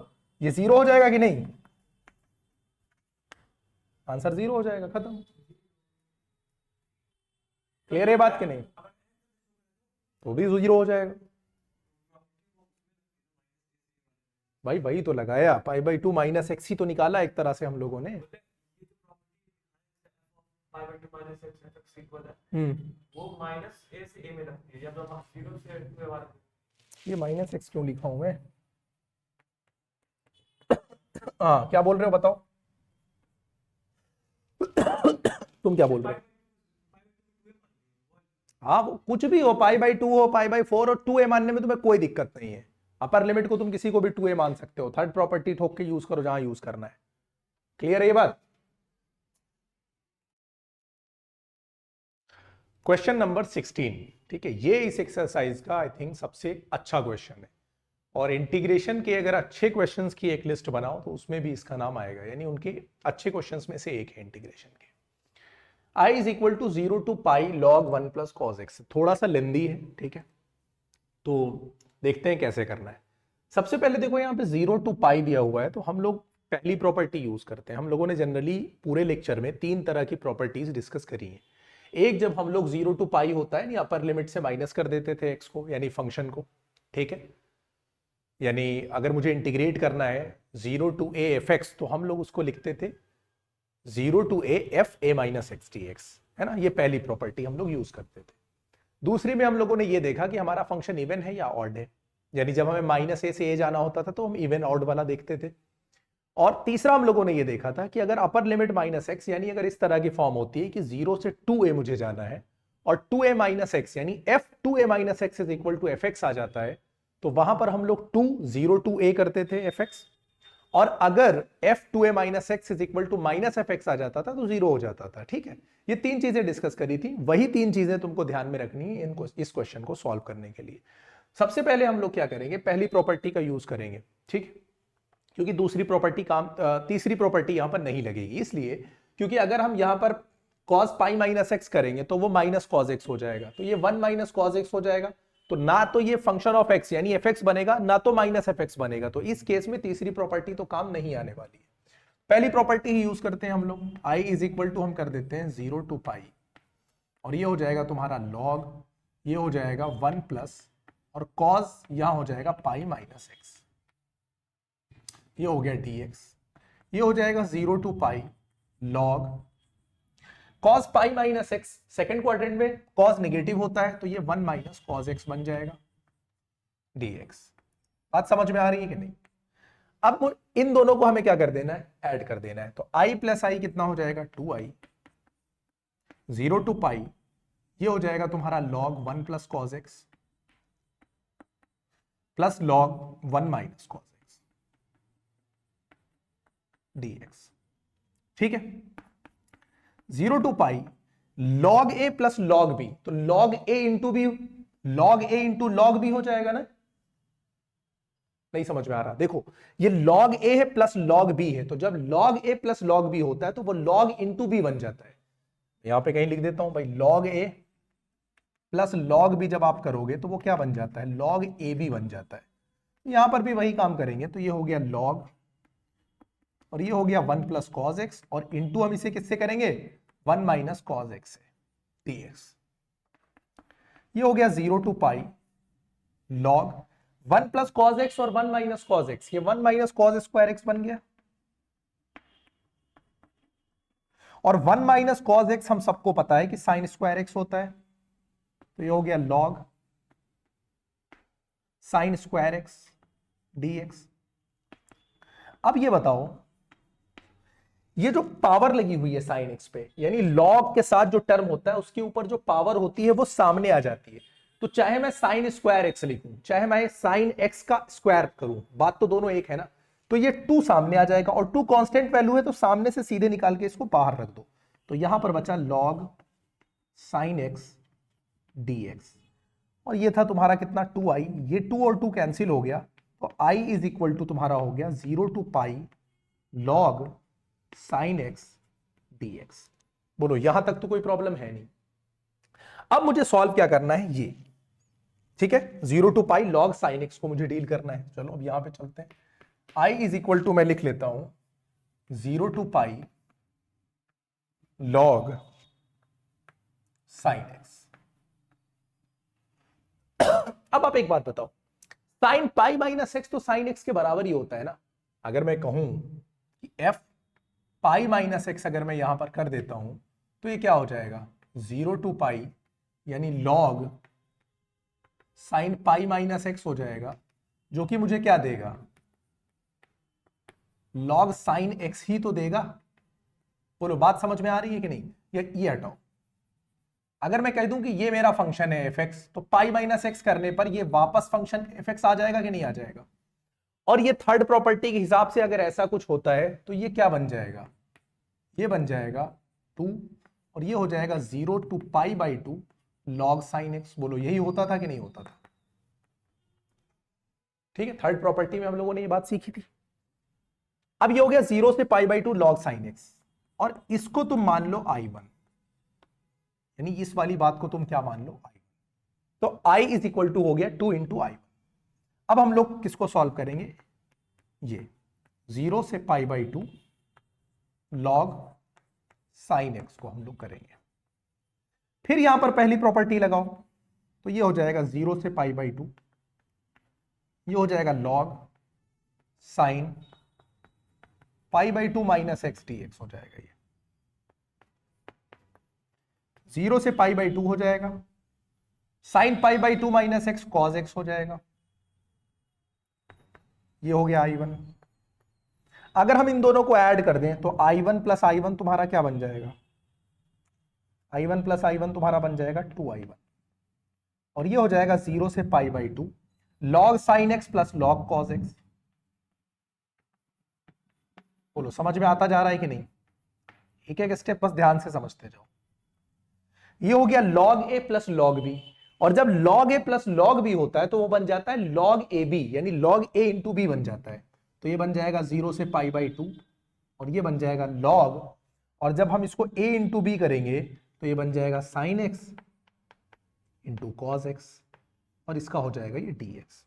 ये 0 हो जाएगा कि नहीं, आंसर 0 हो जाएगा, खत्म। क्लियर है बात कि नहीं, तो भी 0 हो जाएगा भाई, वही तो लगाया, पाई बाई 2 माइनस एक्स ही तो निकाला एक तरह से हम लोगों ने। पाई by 2 minus x F x equal है वो माइनस ए से ए में लगती है या तो हम 0 से 2 बार ये माइनस एक्स क्यों लिखा हूं मैं? हाँ क्या बोल रहे हो बताओ? तुम क्या बोल रहे हो? हाँ वो कुछ भी हो, पाई बाई 2 हो, पाई बाई 4 हो, 2a मानने में तुम्हें कोई दिक्कत नहीं है। अपर लिमिट को तुम किसी को भी 2a मान सकते हो। थर्ड प्रॉपर्टी ठोक के यूज करो जहां यूज करना है। क्लियर है ये बात? क्वेश्चन नंबर 16, ठीक है, ये इस एक्सरसाइज का आई थिंक सबसे अच्छा क्वेश्चन है। और इंटीग्रेशन के अगर अच्छे क्वेश्चंस की एक लिस्ट बनाओ तो उसमें भी इसका नाम आएगा, यानी उनके अच्छे क्वेश्चंस में से एक है इंटीग्रेशन के। I is equal to 0 to pi log 1 plus cos x. थोड़ा सा लेंदी है, ठीक है, तो देखते हैं कैसे करना है। सबसे पहले देखो यहाँ पे 0 टू पाई दिया हुआ है, तो हम लोग पहली प्रॉपर्टी यूज करते हैं। हम लोगों ने जनरली पूरे लेक्चर में 3 तरह की प्रॉपर्टीज डिस्कस करी हैं। एक, जब हम लोग 0 टू पाई होता है, यानी अपर लिमिट से माइनस कर देते थे एक्स को, यानी फंक्शन को, ठीक है, यानी अगर मुझे इंटीग्रेट करना है 0 टू ए एफ एक्स, तो हम लोग उसको लिखते थे 0 to a f a minus x d x, है ना। ये पहली प्रॉपर्टी हम लोग यूज करते थे। दूसरी में हम लोगों ने ये देखा कि हमारा फंक्शन इवन है या ऑड है, यानी जब हमें माइनस ए से ए जाना होता था तो हम इवन ऑड वाला देखते थे। और तीसरा हम लोगों ने ये देखा था कि अगर अपर लिमिट माइनस एक्स, यानी अगर इस तरह की फॉर्म होती है कि 0 से 2a मुझे जाना है और 2a माइनस एक्स यानी f 2a minus x is equal to f x आ जाता है, तो वहां पर हम लोग 0 टू a करते थे एफ एक्स, और अगर f 2a minus x is equal to minus f x आ जाता था तो 0 हो जाता था, ठीक है। ये 3 चीजें डिस्कस करी थी, वही 3 चीजें तुमको ध्यान में रखनी है इनको, इस क्वेश्चन को सॉल्व करने के लिए। सबसे पहले हम लोग क्या करेंगे, पहली प्रॉपर्टी का यूज करेंगे, ठीक, क्योंकि दूसरी प्रॉपर्टी काम, तीसरी प्रॉपर्टी यहां पर नहीं लगेगी, इसलिए क्योंकि अगर हम यहां पर cos पाई माइनस एक्स करेंगे तो वो माइनस cos एक्स हो जाएगा, तो ये 1 माइनस cos एक्स हो जाएगा, तो ना तो ये फंक्शन ऑफ एक्स यानी एफ एक्स बनेगा, ना तो माइनस एफ एक्स बनेगा। तो इस केस में तीसरी प्रॉपर्टी तो काम नहीं आने वाली है। पहली प्रॉपर्टी ही यूज करते हैं हम लोग, i इज इक्वल टू हम कर देते हैं 0 टू पाई, और ये हो जाएगा तुम्हारा log, ये हो जाएगा 1 प्लस, और cos यहां हो जाएगा पाई माइनस एक्स, ये हो गया dx, ये हो जाएगा 0 to pi log cos pi minus x, second quadrant में cos नेगेटिव होता है तो ये 1 माइनस cos x बन जाएगा dx। बात समझ में आ रही है कि नहीं? अब इन दोनों को हमें क्या कर देना है, ऐड कर देना है, तो i प्लस आई कितना हो जाएगा 2i, 0 टू पाई, ये हो जाएगा तुम्हारा log 1 plus cos x plus log 1 minus cos x dx, ठीक है। 0 to pi log a plus log b, तो log a into b, log a into log b हो जाएगा ना। नहीं समझ में आ रहा, देखो ये log a है प्लस log b है, तो जब log a plus log b होता है तो वो log इंटू b बन जाता है। यहां पे कहीं लिख देता हूं भाई, log a plus log b जब आप करोगे तो वो क्या बन जाता है, log ab बन जाता है। यहां पर भी वही काम करेंगे, तो ये हो गया log, और ये हो गया 1 प्लस कॉस एक्स, और इंटू हम इसे किससे करेंगे, 1 माइनस कॉस एक्स से dx। ये हो गया 0 to pi log 1 plus cos x और 1 माइनस कॉस एक्स, ये 1 माइनस कॉस स्क्वायर एक्स बन गया, और 1 माइनस कॉस एक्स हम सबको पता है कि साइन स्क्वायर एक्स होता है, तो ये हो गया log sign square x dx। अब ये बताओ, ये जो पावर लगी हुई है साइन एक्स पे, यानी log के साथ जो टर्म होता है उसके ऊपर जो पावर होती है वो सामने आ जाती है, तो चाहे मैं साइन स्क्वायर एक्स लिखूं चाहे मैं साइन एक्स का स्क्वायर करूं, बात तो दोनों एक है ना, तो ये 2 सामने आ जाएगा, और 2 कांस्टेंट वैल्यू है तो सामने से सीधे निकाल के इसको बाहर रख दो, तो यहां पर बचा log साइन एक्स dx, और ये था तुम्हारा कितना 2i, ये 2 और 2 कैंसिल हो गया, तो i इज इक्वल टू तुम्हारा हो गया 0 to pi log sine x dx। बोलो यहां तक तो कोई प्रॉब्लम है नहीं। अब मुझे सॉल्व क्या करना है, ये ठीक है, 0 to pi log sine x को मुझे डील करना है। चलो अब यहां पे चलते हैं, i इज इक्वल टू मैं लिख लेता हूं 0 to pi log sine x. अब आप एक बात बताओ, साइन पाई माइनस एक्स तो साइन एक्स के बराबर ही होता है ना। अगर मैं कहूं कि f पाई माइनस एक्स अगर मैं यहां पर कर देता हूं तो ये क्या हो जाएगा 0 to पाई यानी log sign pi minus x हो जाएगा, जो कि मुझे क्या देगा log साइन एक्स ही तो देगा। बोलो बात समझ में आ रही है कि नहीं? ये हटाओ। अगर मैं कह दूं कि ये मेरा फंक्शन है एफ एक्स, तो पाई माइनस एक्स करने पर ये वापस फंक्शन एफ एक्स आ जाएगा कि नहीं आ जाएगा? और ये थर्ड प्रॉपर्टी के हिसाब से अगर ऐसा कुछ होता है तो ये क्या बन जाएगा, ये बन जाएगा 2 और ये हो जाएगा 0 to pi by 2 log sine x. बोलो यही होता था कि नहीं होता था? ठीक है, थर्ड प्रॉपर्टी में हम लोगों ने ये बात सीखी थी। अब ये हो गया 0 से पाई बाई 2 log साइन एक्स, और इसको तुम मान लो I1, यानी इस वाली बात को तुम क्या मान लो I1। तो I इज इक्वल टू हो गया 2 इंटू I1। अब हम लोग किसको सॉल्व करेंगे, ये 0 से पाई बाई 2 log साइन एक्स को हम लोग करेंगे। फिर यहां पर पहली प्रॉपर्टी लगाओ, तो ये हो जाएगा 0 से पाई बाई 2, ये हो जाएगा log sign pi by 2 minus x d x हो जाएगा। ये 0 से पाई बाई 2 हो जाएगा, sign pi by 2 minus x cos x हो जाएगा। ये हो गया I1। अगर हम इन दोनों को ऐड कर दें तो I1 प्लस I1 तुम्हारा क्या बन जाएगा, I1 प्लस I1 तुम्हारा बन जाएगा 2I1, और ये हो जाएगा 0 से पाई by 2 log sine x plus log cos x. बोलो समझ में आता जा रहा है कि नहीं? एक एक स्टेप बस ध्यान से समझते जाओ। ये हो गया log a plus log b, और जब log a plus log b होता है तो वो बन जाता है log ab, यानी log a इंटू b बन जाता है। तो ये बन जाएगा 0 से पाई बाई 2 और ये बन जाएगा log, और जब हम इसको a इंटू b करेंगे तो ये बन जाएगा sign x into cos x, और इसका हो जाएगा ये dx।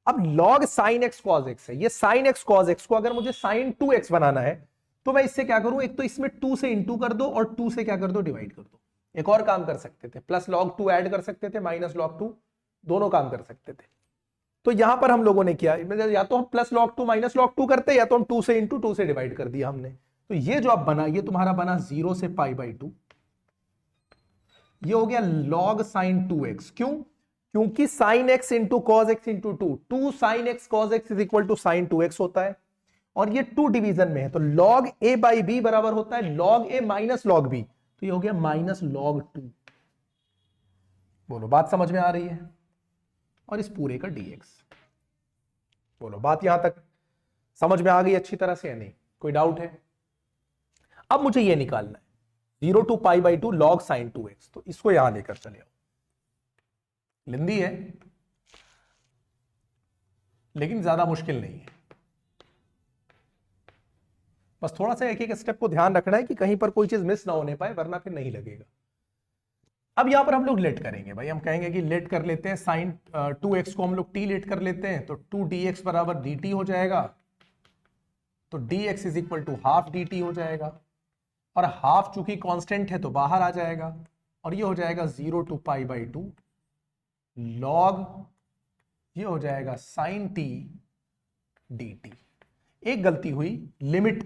अब log sine x cos x है, ये साइन एक्स कॉज एक्स को अगर मुझे साइन 2x बनाना है तो मैं इससे क्या करूं, एक तो इसमें 2 से इंटू कर दो और 2 से क्या कर दो, डिवाइड कर दो। एक और काम कर सकते थे, प्लस log 2 ऐड कर सकते थे, माइनस log 2, दोनों काम कर सकते थे। तो यहां पर हम लोगों ने किया, या तो हम प्लस log 2 माइनस log 2 करते, या तो हम 2 से इंटू 2 से डिवाइड कर दिया हमने। तो ये जो अब बना, ये तुम्हारा बना 0 से पाई बाई 2, ये हो गया log साइन 2x। क्यों? क्योंकि sine x into cos x into 2 sine x cos x is equal to sine 2x होता है, और ये 2 डिवीजन में है, तो log a बाई बी बराबर होता है log a minus log b, तो ये हो गया माइनस log 2। बोलो बात समझ में आ रही है? और इस पूरे का dx। बोलो बात यहां तक समझ में आ गई अच्छी तरह से या नहीं? कोई डाउट है? अब मुझे ये निकालना है 0 to pi by 2 log sine 2x, तो इसको यहां लेकर चले आओ। लिंदी है लेकिन ज्यादा मुश्किल नहीं है, बस थोड़ा सा एक एक स्टेप को ध्यान रखना है कि कहीं पर कोई चीज मिस ना होने पाए, वरना फिर नहीं लगेगा। अब यहां पर हम लोग लेट करेंगे भाई, हम कहेंगे कि लेट कर लेते हैं साइन 2x को हम लोग t लेट कर लेते हैं, तो 2dx बराबर dt हो जाएगा, तो dx is equal to half dt हो जाएगा, और हाफ चूंकि कांस्टेंट है तो बाहर आ जाएगा, और ये हो जाएगा 0 टू पाई बाई 2 log, ये हो जाएगा साइन t dt। एक गलती हुई, लिमिट,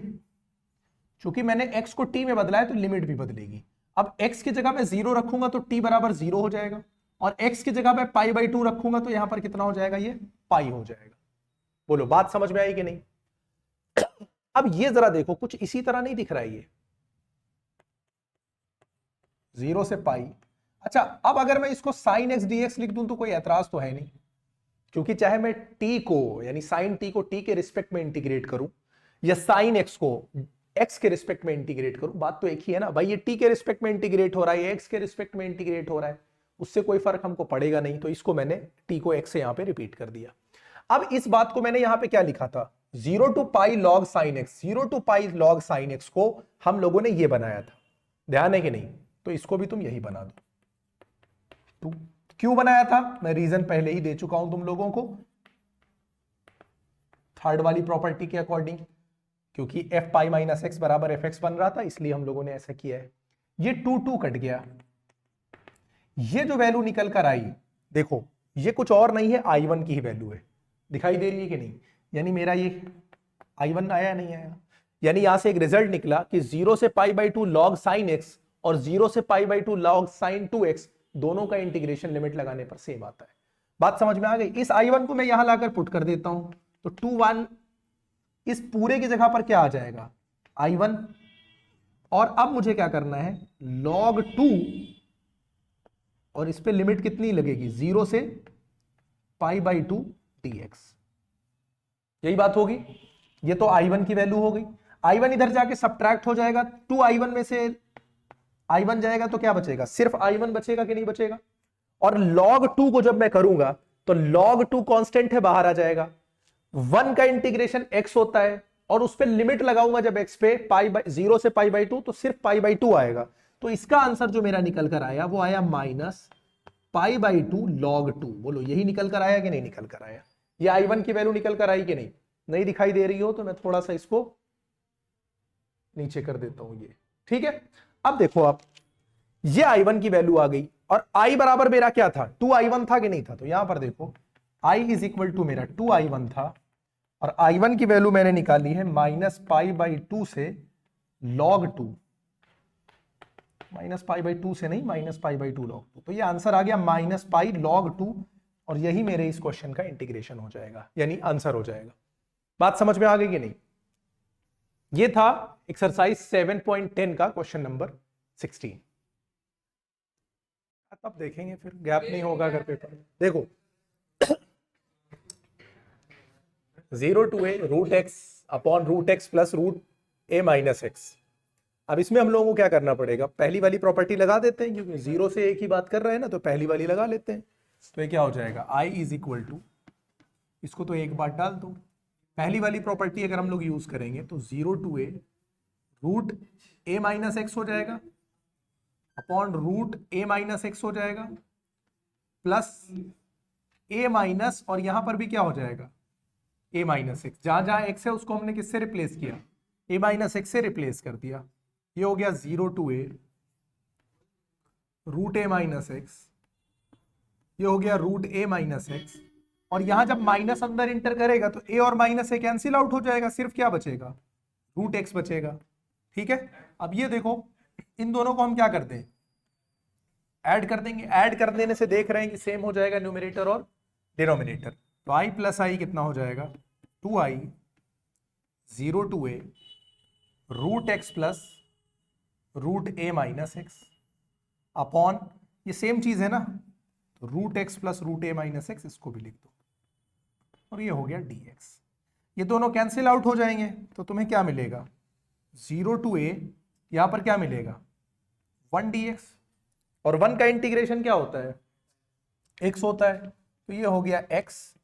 चूंकि मैंने x को t में बदला है तो लिमिट भी बदलेगी। अब x की जगह मैं 0 रखूंगा तो t बराबर 0 हो जाएगा, और x की जगह मैं पाई बाई 2 रखूंगा तो यहां पर कितना हो जाएगा, ये पाई हो जाएगा। बोलो बात समझ में आई कि नहीं? अब ये जरा देखो, कुछ इसी तरह नहीं दिख रहा है ये 0 से पाई। अच्छा, अब अगर मैं इसको साइन एक्स डी एक्स लिख दूं तो कोई ऐतराज तो है नहीं, क्योंकि चाहे मैं t को यानी साइन t को t के रिस्पेक्ट में इंटीग्रेट करूं या साइन x को x के रिस्पेक्ट में इंटीग्रेट करूं, बात तो एक ही है ना भाई। ये t के रिस्पेक्ट में इंटीग्रेट हो रहा है, x के रिस्पेक्ट में इंटीग्रेट हो रहा है, उससे कोई फर्क हमको पड़ेगा नहीं। तो इसको मैंने t को x से यहां पे रिपीट कर दिया। अब इस बात को मैंने यहां पे क्या लिखा था, 0 to pi log sine x, 0 to pi log sine x को हम लोगों ने ये बनाया था, ध्यान है कि नहीं? तो इसको भी तुम यही बना दो। क्यों बनाया था, मैं रीजन पहले ही दे चुका हूं तुम लोगों को, थर्ड वाली प्रॉपर्टी के अकॉर्डिंग, क्योंकि एफ पाई माइनस एक्स बराबर एफ एक्स बन रहा था, इसलिए हम लोगों ने ऐसा किया है। ये 2 कट गया, ये जो वैल्यू निकल कर आई, देखो ये कुछ और नहीं है, I1 की ही वैल्यू है, दिखाई दे रही है कि नहीं? यानी मेरा ये I1 आया नहीं आया, यानी यहां से एक रिजल्ट निकला कि 0 से पाई बाई 2 log साइन एक्स और 0 से π/2 log sin 2x दोनों का इंटीग्रेशन लिमिट लगाने पर सेम आता है। बात समझ में आ गई? इस I1 को मैं यहां लाकर पुट कर देता हूं तो 2 1 इस पूरे की जगह पर क्या आ जाएगा I1, और अब मुझे क्या करना है log 2 और इस पे लिमिट कितनी लगेगी 0 से π/2 dx। यही बात होगी। ये तो I1 की वैल्यू हो गई। I1 इधर जाके सब्ट्रैक्ट हो जाएगा, 2I1 में से I1 जाएगा तो क्या बचेगा, सिर्फ I1 बचेगा कि नहीं बचेगा। और log 2 को जब मैं करूंगा तो log 2 कांस्टेंट है, बाहर आ जाएगा। 1 का इंटीग्रेशन x होता है और उस पर लिमिट लगाऊंगा जब x पे 0 से π/2 तो सिर्फ π/2 आएगा। तो इसका आंसर जो मेरा निकल कर आया वो आया -π/2 log 2। बोलो यही निकल कर आया कि नहीं निकल कर आया? ये I1 की वैल्यू निकल कर आई कि नहीं? नहीं दिखाई दे रही हो तो मैं थोड़ा सा इसको नीचे कर देता हूं, ये ठीक है। अब देखो आप, ये I1 की वैल्यू आ गई और I बराबर मेरा क्या था 2I1 था कि नहीं था? तो यहां पर देखो I इज इक्वल टू मेरा 2I1 था और I1 की वैल्यू मैंने निकाली है -π/2 से log 2, -π/2 से नहीं -π/2 log 2। तो ये आंसर आ गया -π log 2 और यही मेरे इस क्वेश्चन का इंटीग्रेशन हो जाएगा, यानी आंसर हो जाएगा। बात समझ में आ गई कि नहीं? ये था एक्सरसाइज 7.10 का क्वेश्चन नंबर 16। अब देखेंगे, फिर गैप नहीं होगा अगर पेपर। देखो 0 to a √x upon √x plus √a-x। अब इसमें हम लोगों को क्या करना पड़ेगा, पहली वाली प्रॉपर्टी लगा देते हैं क्योंकि 0 से एक ही बात कर रहे हैं ना, तो पहली वाली लगा लेते हैं। तो ये क्या हो जाएगा I इज इक्वल टू, इसको तो एक बार डाल दो, पहली वाली प्रॉपर्टी अगर हम लोग यूज करेंगे तो 0 to a √a-x हो जाएगा अपॉन √a-x हो जाएगा प्लस a- और यहां पर भी क्या हो जाएगा a-x। जहां जहां x है उसको हमने किससे रिप्लेस किया, a-x से रिप्लेस कर दिया। ये हो गया 0 to a √a-x, ये हो गया √a-x। और यहां जब माइनस अंदर इंटर करेगा तो a और माइनस a कैंसिल आउट हो जाएगा, सिर्फ क्या बचेगा √x बचेगा। ठीक है, अब ये देखो इन दोनों को हम क्या करते हैं ऐड कर देंगे। ऐड कर देने से देख रहे हैं कि सेम हो जाएगा न्यूमरेटर और डिनोमिनेटर। तो i प्लस आई कितना हो जाएगा 2i 0 to a √x plus √a-x upon ये सेम चीज है ना, तो √x प्लस √a-x इसको भी लिख दो और ये हो गया dx। ये दोनों कैंसिल आउट हो जाएंगे तो तुम्हें क्या मिलेगा 0 to a, यहां पर क्या मिलेगा 1 dx, और 1 का इंटीग्रेशन क्या होता है x होता है। तो ये हो गया x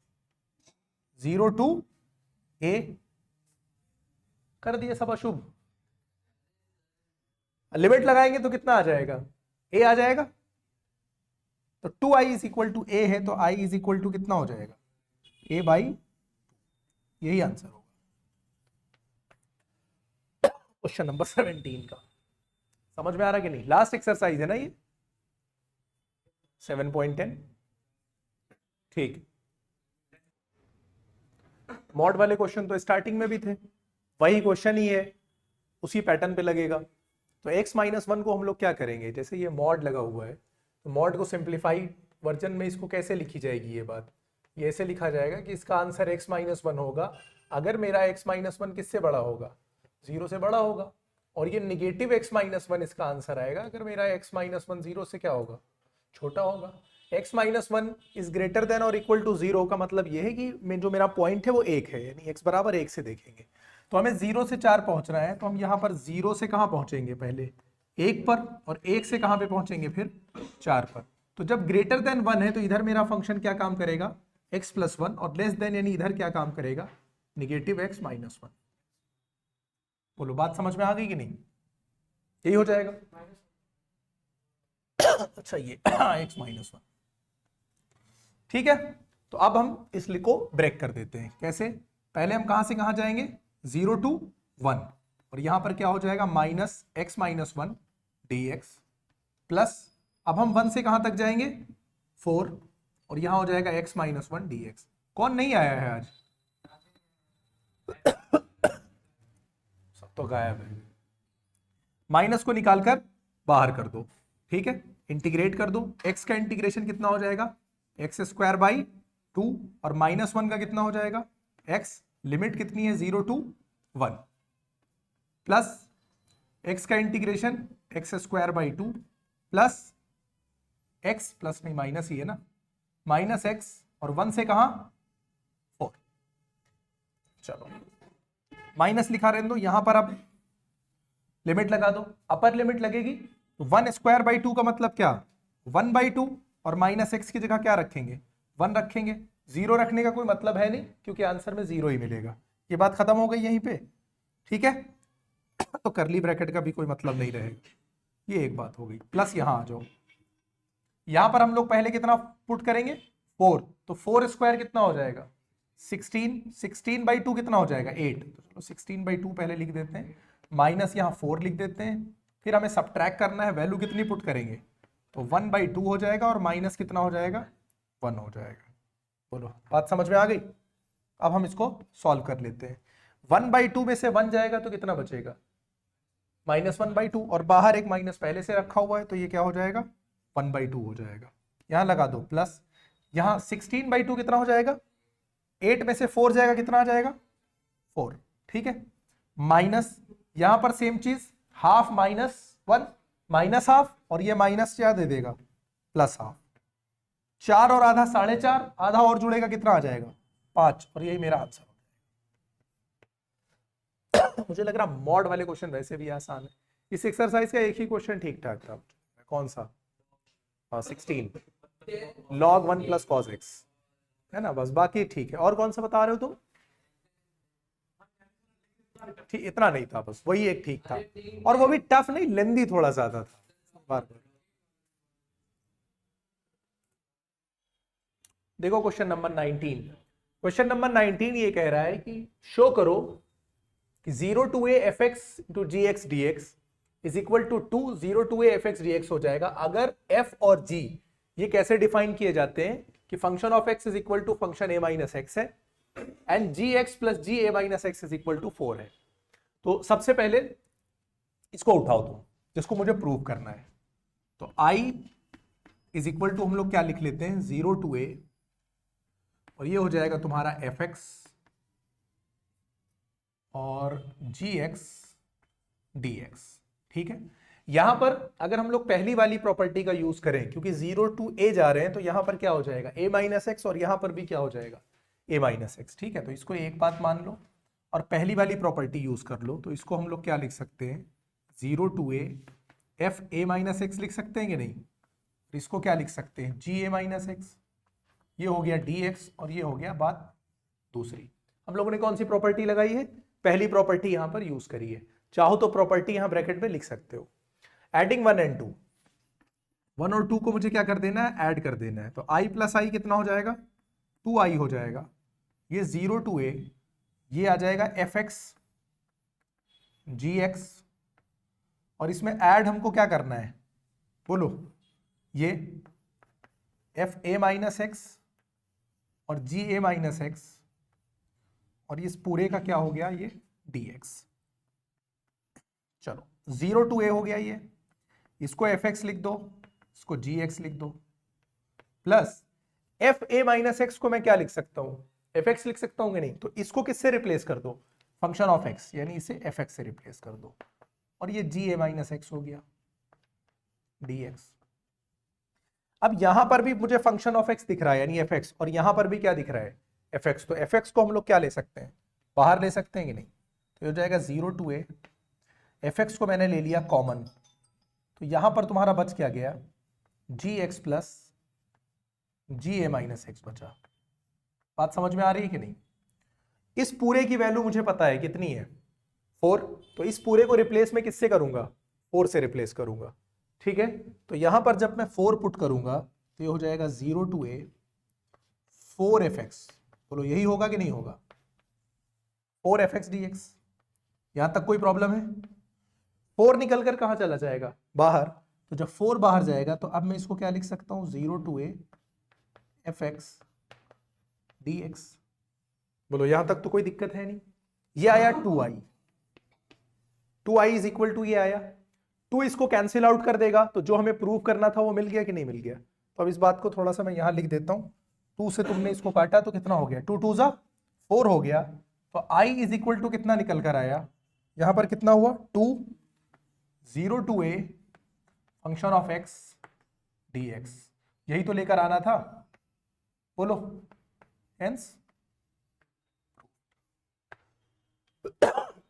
0 to a, कर दिए सब अशुभ। लिमिट लगाएंगे तो कितना आ जाएगा a आ जाएगा। तो 2i is equal to a है तो i इज इक्वल टू कितना हो जाएगा a/, यही आंसर होगा क्वेश्चन नंबर 17 का। समझ में आ रहा कि नहीं? लास्ट एक्सरसाइज है ना ये 7.10। ठीक, मॉड वाले क्वेश्चन तो स्टार्टिंग में भी थे, वही क्वेश्चन ही है, उसी पैटर्न पे लगेगा। तो x-1 को हम लोग क्या करेंगे, जैसे ये मॉड लगा हुआ है तो मॉड को सिंप्लीफाइड वर्जन में इसको कैसे लिखी जाएगी, ये बात ये ऐसे लिखा जाएगा कि इसका आंसर x-1 होगा अगर मेरा x-1 किससे बड़ा होगा 0 से बड़ा होगा, और ये निगेटिव x-1 इसका आंसर आएगा अगर मेरा x-1 0 से क्या होगा छोटा होगा। x-1 इज ग्रेटर देन और इक्वल टू 0 का मतलब ये है कि जो मेरा पॉइंट है वो 1 है, यानी x बराबर 1 से देखेंगे। तो हमें 0 से 4 पहुंचना है, तो हम यहाँ पर 0 से कहाँ पहुंचेंगे पहले 1 पर, और 1 से कहाँ पे पहुंचेंगे फिर 4 पर। तो जब ग्रेटर देन 1 है तो इधर मेरा फंक्शन क्या काम करेगा x+1, और लेस देन यानी इधर क्या काम करेगा निगेटिव x-1। बोलो बात समझ में आ गई कि नहीं? यही हो जाएगा। अच्छा ये x-1, ठीक है। तो अब हम इस को ब्रेक कर देते हैं। कैसे? पहले हम कहां से कहां जाएंगे 0 to 1, और यहां पर क्या हो जाएगा -x-1 dx प्लस, अब हम 1 से कहां तक जाएंगे 4, और यहां हो जाएगा x-1 dx। कौन नहीं आया है आज? सब तो गायब है। माइनस को निकालकर बाहर कर दो, ठीक है, इंटीग्रेट कर दो। x का इंटीग्रेशन कितना हो जाएगा, एक्स स्क्वायर बाई 2, और -1 का कितना हो जाएगा, x, लिमिट कितनी है 0 to 1, प्लस x का integration x square by 2 plus x, plus नहीं माइनस ही है ना, -x, और 1 से कहां 4। चलो माइनस लिखा रहने दो, यहां पर अब लिमिट लगा दो, अपर लिमिट लगेगी तो 1 स्क्वायर बाई 2 का मतलब क्या, 1/2, और -x की जगह क्या रखेंगे, 1 रखेंगे। 0 रखने का कोई मतलब है नहीं, क्योंकि आंसर में 0 ही मिलेगा। ये बात खत्म हो गई यहीं पे, ठीक है। तो करली ब्रैकेट का भी कोई मतलब नहीं रहेगा, ये एक बात हो गई। प्लस यहां आ जाओ, यहां पर हम लोग पहले कितना पुट करेंगे, 4, तो 4 स्क्वायर कितना हो जाएगा 16, 16/2 कितना हो जाएगा 8, तो चलो 16/2 पहले लिख देते हैं, माइनस यहाँ 4 लिख देते हैं, फिर हमें सब्ट्रैक्ट करना है, वैल्यू कितनी पुट करेंगे, तो 1/2 हो जाएगा, और माइनस कितना हो जाएगा 1 हो जाएगा। बोलो बात समझ में आ गई। अब हम इसको सॉल्व कर लेते हैं। 1/2 में से 1 जाएगा तो कितना बचेगा, -1/2, और बाहर एक माइनस पहले से रखा हुआ है, तो ये क्या हो जाएगा 1/2 हो जाएगा। यहां लगा दो प्लस, यहां 16/2 कितना हो जाएगा, 8 में से 4 जाएगा, कितना आ जाएगा 4, ठीक है, माइनस यहां पर सेम चीज, हाफ -1 -हाफ, और ये माइनस क्या दे देगा +हाफ, 4 और आधा 4.5, आधा और जुड़ेगा कितना आ जाएगा 5, और यही मेरा आंसर। मुझे लग रहा मॉड वाले क्वेश्चन वैसे भी आसान है, इस एक्सरसाइज का एक ही क्वेश्चन ठीक ठाक था, कौन सा, 16 log 1 + cos x, है ना, बस बाकी ठीक है। और कौन सा बता रहे हो तुम, ठीक इतना नहीं था, बस वही एक ठीक था, और वो भी टफ नहीं, लेंदी थोड़ा ज्यादा था बार बार। देखो क्वेश्चन नंबर 19, क्वेश्चन नंबर 19 ये कह रहा है कि शो करो कि 0 to a fx into gx dx is equal to 0 to a fx dx हो जाएगा अगर f और g ये कैसे डिफाइन किए जाते हैं कि function of x is equal to function a minus x है, and gx plus g a minus x is equal to 4 है। तो सबसे पहले इसको उठाओ तुम, जिसको मुझे प्रूव करना है। तो i इज इक्वल टू हम लोग क्या लिख लेते हैं 0 to a, और ये हो जाएगा तुम्हारा fx और gx dx, ठीक है। यहां पर अगर हम लोग पहली वाली प्रॉपर्टी का यूज करें, क्योंकि 0 to a जा रहे हैं, तो यहां पर क्या हो जाएगा a माइनस एक्स, और यहां पर भी क्या हो जाएगा a माइनस एक्स, ठीक है। तो इसको एक बात मान लो और पहली वाली प्रॉपर्टी यूज कर लो, तो इसको हम लोग क्या लिख सकते हैं 0 to a f a minus x लिख सकते हैं कि नहीं, तो इसको क्या लिख सकते हैं g a माइनस एक्स, ये हो गया dx, और ये हो गया बात दूसरी। हम लोगों ने कौन सी प्रॉपर्टी लगाई है, पहली प्रॉपर्टी यहां पर यूज करी है। चाहो तो प्रॉपर्टी यहां ब्रैकेट में लिख सकते हो, एडिंग 1 and 2, 1 और 2 को मुझे क्या कर देना है, ऐड कर देना है। तो i प्लस आई कितना हो जाएगा 2i हो जाएगा, ये 0 to a, ये आ जाएगा fx gx, और इसमें ऐड हमको क्या करना है बोलो, ये f a माइनस एक्स और g a माइनस एक्स, और इस पूरे का क्या हो गया ये dx। चलो 0 to a हो गया ये, इसको fx लिख दो, इसको gx लिख दो, plus f a minus x को मैं क्या लिख सकता हूं fx लिख सकता हूं कि नहीं, तो इसको किससे रिप्लेस कर दो फंक्शन ऑफ x, यानी इसे fx से रिप्लेस कर दो, और ये g a माइनस एक्स हो गया dx। अब यहां पर भी मुझे फंक्शन ऑफ x दिख रहा है यानी fx, और यहां पर भी क्या दिख रहा है fx, तो fx को हम लोग क्या ले सकते हैं बाहर ले सकते हैं कि नहीं, तो ये हो जाएगा 0 to a, fx को मैंने ले लिया कॉमन, तो यहां पर तुम्हारा बच क्या गया gx plus g a minus x बचा। बात समझ में आ रही है कि नहीं। इस पूरे की वैल्यू मुझे पता है कितनी है 4, तो इस पूरे को रिप्लेस में किससे करूंगा 4 से रिप्लेस करूंगा, ठीक है। तो यहां पर जब मैं 4 पुट करूंगा तो ये हो जाएगा 0 to a 4fx, बोलो यही होगा कि नहीं होगा 4fx dx। यहां तक कोई प्रॉब्लम है, 4 निकल कर कहां चला जाएगा बाहर, तो जब 4 बाहर जाएगा तो अब मैं इसको क्या लिख सकता हूं 0 to a fx dx। बोलो यहां तक तो कोई दिक्कत है नहीं। ये आया 2i इज इक्वल टू ये आया 2 इसको कैंसिल आउट कर देगा, तो जो हमें प्रूव करना था वो मिल गया कि नहीं मिल गया। तो अब इस बात को थोड़ा सा मैं यहां लिख देता हूं। 2 से तुमने इसको काटा तो कितना हो गया, 2 2 जा 4 हो गया। तो i इज इक्वल टू कितना निकल कर आया, यहां पर कितना हुआ 2 0 to a function of x dx, यही तो लेकर आना था, बोलो हेंस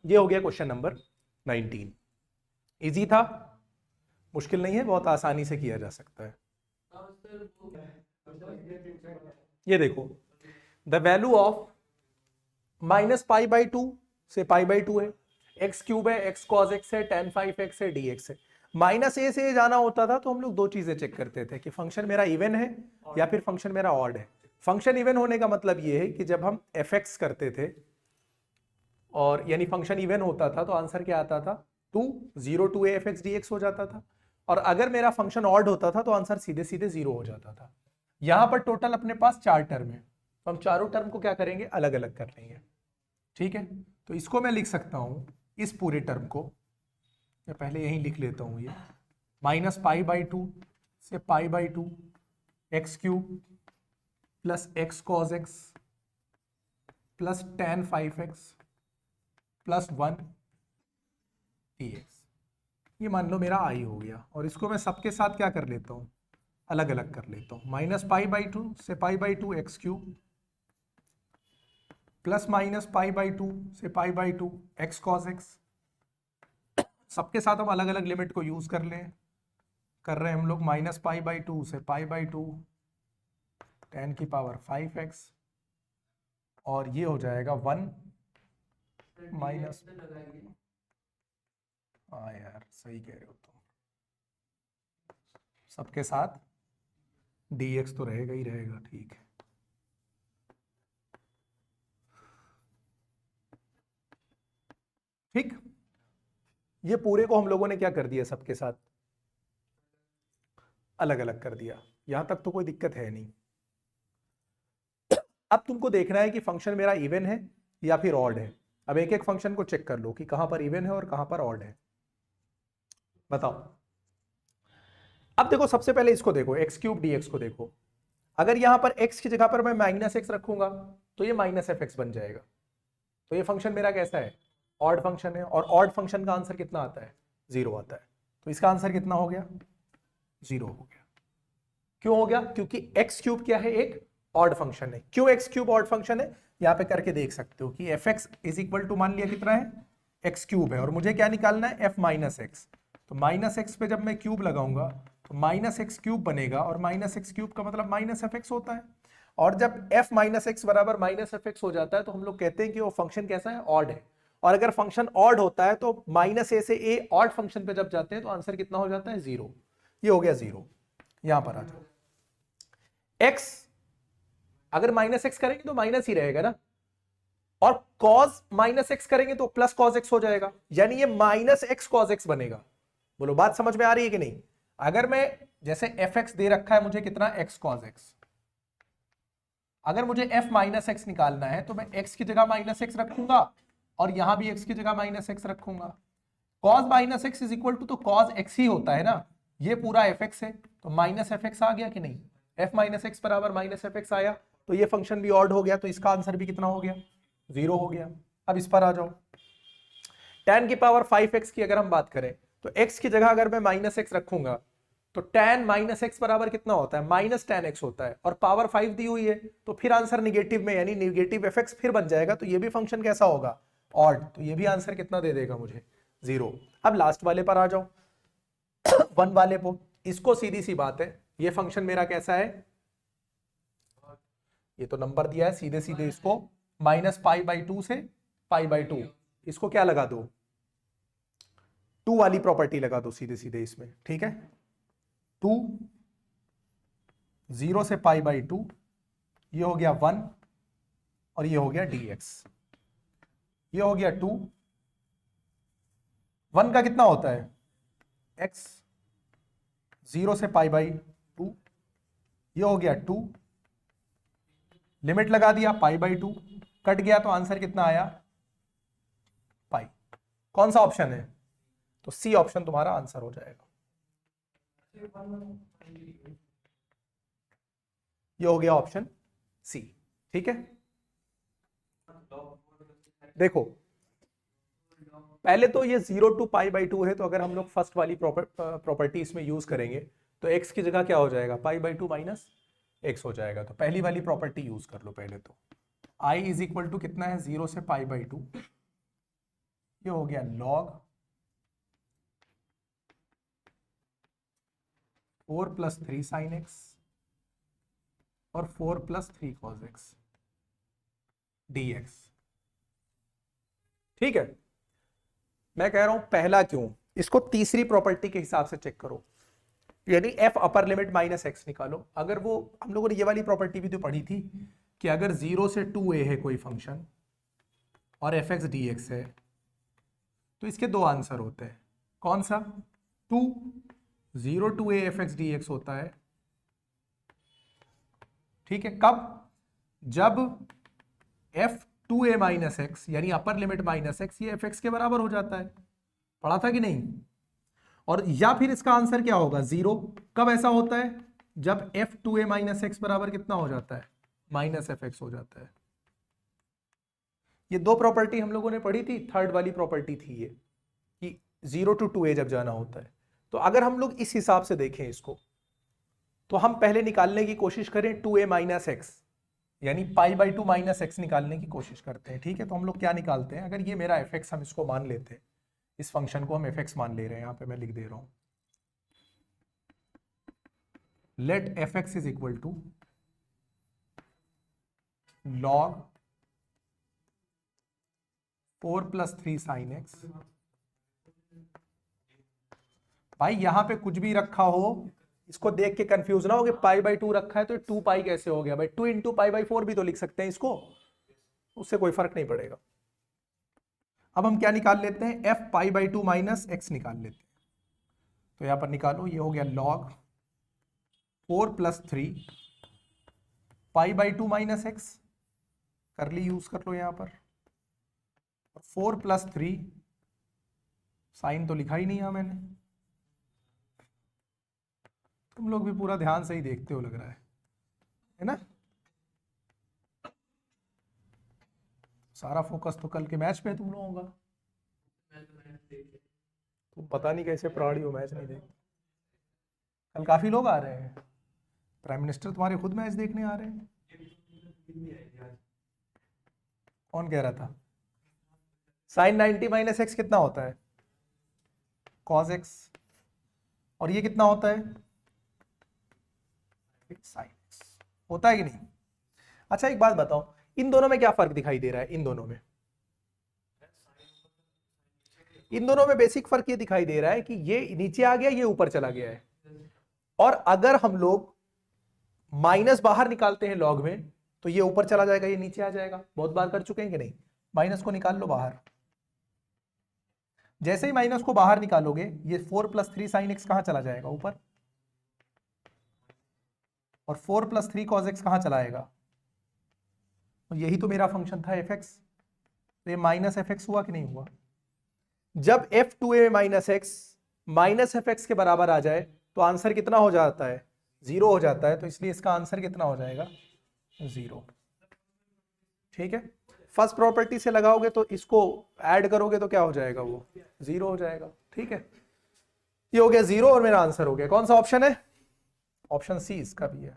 ये हो गया क्वेश्चन नंबर 19। इजी था, मुश्किल नहीं है, बहुत आसानी से किया जा सकता है। ये देखो the value of minus pi by 2 से पाई बाई 2 है, एक्स क्यूब है, एक्स कॉस एक्स है, tan 5x है, dx है। माइनस ए से जाना होता था तो हम लोग दो चीजें चेक करते थे कि फंक्शन मेरा इवन है या फिर फंक्शन मेरा ऑड है। फंक्शन इवन होने का मतलब ये है कि जब हम fx करते थे और यानी फंक्शन इवन होता था तो आंसर क्या आता था 2 0 to a fx dx हो जाता था, और अगर मेरा फंक्शन ऑड होता था तो आंसर सीधे सीधे 0 हो जाता था। यहां पर टोटल अपने पास 4 टर्म है, तो हम चारों टर्म को क्या करेंगे, अलग अलग कर लेंगे। ठीक है, तो इसको मैं लिख सकता हूं, इस पूरे टर्म को मैं पहले यहीं लिख लेता हूं, ये माइनस पाई बाई 2 से पाई by 2 x cube plus x cos x plus tan 5x plus 1 dx, ये मान लो मेरा i हो गया। और इसको मैं सबके साथ क्या कर लेता हूँ, अलग अलग कर लेता हूँ। माइनस पाई बाई 2 से पाई by 2 x cube plus minus pi by 2 से पाई बाई 2 एक्स कॉस एक्स, सबके साथ हम अलग अलग लिमिट को यूज कर रहे हैं हम लोग। माइनस पाई बाई 2 से पाई बाई 2 tan की पावर 5x, और ये हो जाएगा 1 माइनस, हाँ यार सही कह रहे हो तुम, सबके साथ dx तो रहेगा ही रहेगा। ठीक है, ठीक, ये पूरे को हम लोगों ने क्या कर दिया, सबके साथ अलग अलग कर दिया। यहां तक तो कोई दिक्कत है नहीं। अब तुमको देखना है कि फंक्शन मेरा इवन है या फिर ऑड है। अब एक एक फंक्शन को चेक कर लो कि कहां पर इवन है और कहां पर ऑड है, बताओ। अब देखो सबसे पहले इसको देखो, एक्स क्यूब डी को देखो। अगर यहां पर x की जगह पर मैं माइनस एक्स रखूंगा तो ये माइनस एफ एक्स बन जाएगा। तो ये फंक्शन मेरा कैसा है, ऑड फंक्शन है, और ऑड फंक्शन का आंसर कितना आता है, 0 आता है। तो इसका आंसर कितना हो गया, 0 हो गया। क्यों हो गया, क्योंकि एक्स क्यूब क्या है, एक ऑड फंक्शन है। क्यों एक्स क्यूब ऑड फंक्शन है, यहां पे करके देख सकते हो कि f x is equal to, मान लिया कितना है, एक्स क्यूब है, और मुझे क्या निकालना है, एफ माइनस एक्स। तो माइनस एक्स पे जब मैं क्यूब लगाऊंगा तो माइनस एक्स क्यूब बनेगा, और माइनस एक्स क्यूब का मतलब माइनस एफ एक्स होता है। और जब एफ माइनस एक्स बराबर माइनस एफ एक्स हो जाता है तो हम लोग कहते हैं कि वो फंक्शन कैसा है, ऑड है। और अगर फंक्शन ऑड होता है तो माइनस ए से ए ऑड फंक्शन पे जब जाते हैं तो आंसर कितना हो जाता है, 0। ये हो गया 0। यहां पर आ जाओ, x अगर माइनस एक्स करेंगे तो माइनस ही रहेगा ना, और cos माइनस एक्स करेंगे तो प्लस cos x हो जाएगा, यानी ये माइनस एक्स cos x बनेगा। बोलो बात समझ में आ रही है कि नहीं। अगर मैं जैसे fx दे रखा है मुझे कितना, x cos x, अगर मुझे f माइनस एक्स निकालना है तो मैं x की जगह माइनस एक्स रखूंगा और यहां भी x की जगह माइनस एक्स रखूंगा। cos minus x is equal to, तो cos x ही होता है ना, ये पूरा fx है, तो माइनस fx आ गया कि नहीं, f माइनस एक्स बराबर माइनस fx आया, तो ये फंक्शन भी ऑड हो गया, तो इसका आंसर भी कितना हो गया, 0 हो गया। अब इस पर आ जाओ, tan की पावर 5x की अगर हम बात करें तो x की जगह अगर मैं माइनस एक्स रखूंगा तो tan माइनस एक्स बराबर कितना होता है, माइनस tan x होता है, और पावर 5 दी हुई है तो फिर आंसर निगेटिव में, यानी निगेटिव fx फिर बन जाएगा, तो ये भी फंक्शन कैसा होगा, ऑड, तो ये भी आंसर कितना दे देगा मुझे, 0। अब लास्ट वाले पर आ जाओ, 1 वाले पर। इसको सीधी सी बात है, ये फंक्शन मेरा कैसा है, ये तो नंबर दिया है, सीधे सीधे इसको माइनस पाई बाई 2 से पाई बाई 2, इसको क्या लगा दो, 2 वाली प्रॉपर्टी लगा दो सीधे सीधे इसमें, ठीक है। 2 0 से पाई बाई 2, ये हो गया 1, और ये हो गया dx, ये हो गया 2। 1 का कितना होता है, x, 0 से पाई बाई 2, ये हो गया 2, लिमिट लगा दिया पाई बाई 2, कट गया तो आंसर कितना आया, पाई। कौन सा ऑप्शन है, तो सी ऑप्शन तुम्हारा आंसर हो जाएगा। ये हो गया ऑप्शन सी। ठीक है, देखो पहले तो ये 0 to π/2 है, तो अगर हम लोग फर्स्ट वाली प्रॉपर्टी इसमें यूज करेंगे तो x की जगह क्या हो जाएगा, π/2 माइनस x हो जाएगा। तो पहली वाली प्रॉपर्टी यूज कर लो पहले। तो i इज इक्वल टू कितना है, 0 से π/2, ये हो गया log 4 + 3 sin x और 4 + 3 cos x dx। ठीक है, मैं कह रहा हूं पहला क्यों, इसको तीसरी प्रॉपर्टी के हिसाब से चेक करो, यानी f upper limit minus x निकालो। अगर वो हम लोगों ने ये वाली प्रॉपर्टी भी तो पढ़ी थी कि अगर 0 से 2a है कोई फंक्शन और fx dx है तो इसके दो आंसर होते हैं। कौन सा, 0 to a fx dx होता है। ठीक है, कब, जब f 2a माइनस x यानी अपर लिमिट माइनस x ये fx के बराबर हो जाता है। पढ़ा था कि नहीं। और या फिर इसका आंसर क्या होगा, 0। कब ऐसा होता है, जब f 2a माइनस x बराबर कितना हो जाता है, माइनस fx हो जाता है। ये दो प्रॉपर्टी हम लोगों ने पढ़ी थी, थर्ड वाली प्रॉपर्टी थी ये कि 0 to 2a जब जाना होता है। तो अगर हम लोग इस हिसाब से देखें इसको, तो हम पहले निकालने की कोशिश करें 2a माइनस एक्स, यानी π/2 माइनस एक्स निकालने की कोशिश करते हैं। ठीक है, तो हम लोग क्या निकालते हैं, अगर ये मेरा fx हम इसको मान लेते हैं, इस फंक्शन को हम fx मान ले रहे हैं, यहां पे मैं लिख दे रहा हूं, let fx is equal to log 4 + 3 sin x। भाई यहां पे कुछ भी रखा हो, इसको देख के कंफ्यूज ना हो कि π/2 रखा है तो 2π कैसे हो गया। भाई 2 × π/4 भी तो लिख सकते हैं इसको, उससे कोई फर्क नहीं पड़ेगा। अब हम क्या निकाल लेते हैं, f π/2 माइनस x निकाल लेते हैं। तो यहां पर निकालो, ये हो गया log 4 + 3 π/2 माइनस x, कर ली, यूज कर लो यहां पर। 4 + 3 साइन तो लिखा ही नहीं है मैंने, तुम लोग भी पूरा ध्यान से ही देखते हो लग रहा है ना। सारा फोकस तो कल के मैच पे है तुम लोगों का। तुम पता नहीं कैसे प्राणी हो, मैच नहीं देखते। कल काफी लोग आ रहे हैं, प्राइम मिनिस्टर तुम्हारे खुद मैच देखने आ रहे हैं। कौन कह रहा था, साइन 90 माइनस एक्स कितना होता है, कॉस एक्स, और ये कितना होता है, साइन एक्स होता है कि नहीं। अच्छा एक बात बताओ, इन दोनों में क्या फर्क दिखाई दे रहा है, इन दोनों में बेसिक फर्क ये दिखाई दे रहा है कि ये नीचे आ गया, ये ऊपर चला गया है। और अगर हम लोग माइनस बाहर निकालते हैं लॉग में तो ये ऊपर चला जाएगा, ये नीचे आ जाएगा। बहुत बार कर चुके हैं कि नहीं, माइनस को निकाल लो बाहर। जैसे ही माइनस को बाहर निकालोगे, ये 4 + 3 sin x कहां चला जाएगा, ऊपर, और 4 + 3 cos x कहां चलाएगा। तो यही तो मेरा फंक्शन था fx, तो ये माइनस fx हुआ कि नहीं हुआ। जब f 2a minus x minus fx के बराबर आ जाए तो आंसर कितना हो जाता है, 0 हो जाता है। तो इसलिए इसका आंसर कितना हो जाएगा, 0। ठीक है, फर्स्ट प्रॉपर्टी से लगाओगे तो इसको ऐड करोगे तो क्या हो जाएगा, वो 0 हो जाएगा। ठीक है, ये हो गया 0 और मेरा आंसर हो गया। कौन सा ऑप्शन है, ऑप्शन सी इसका भी है।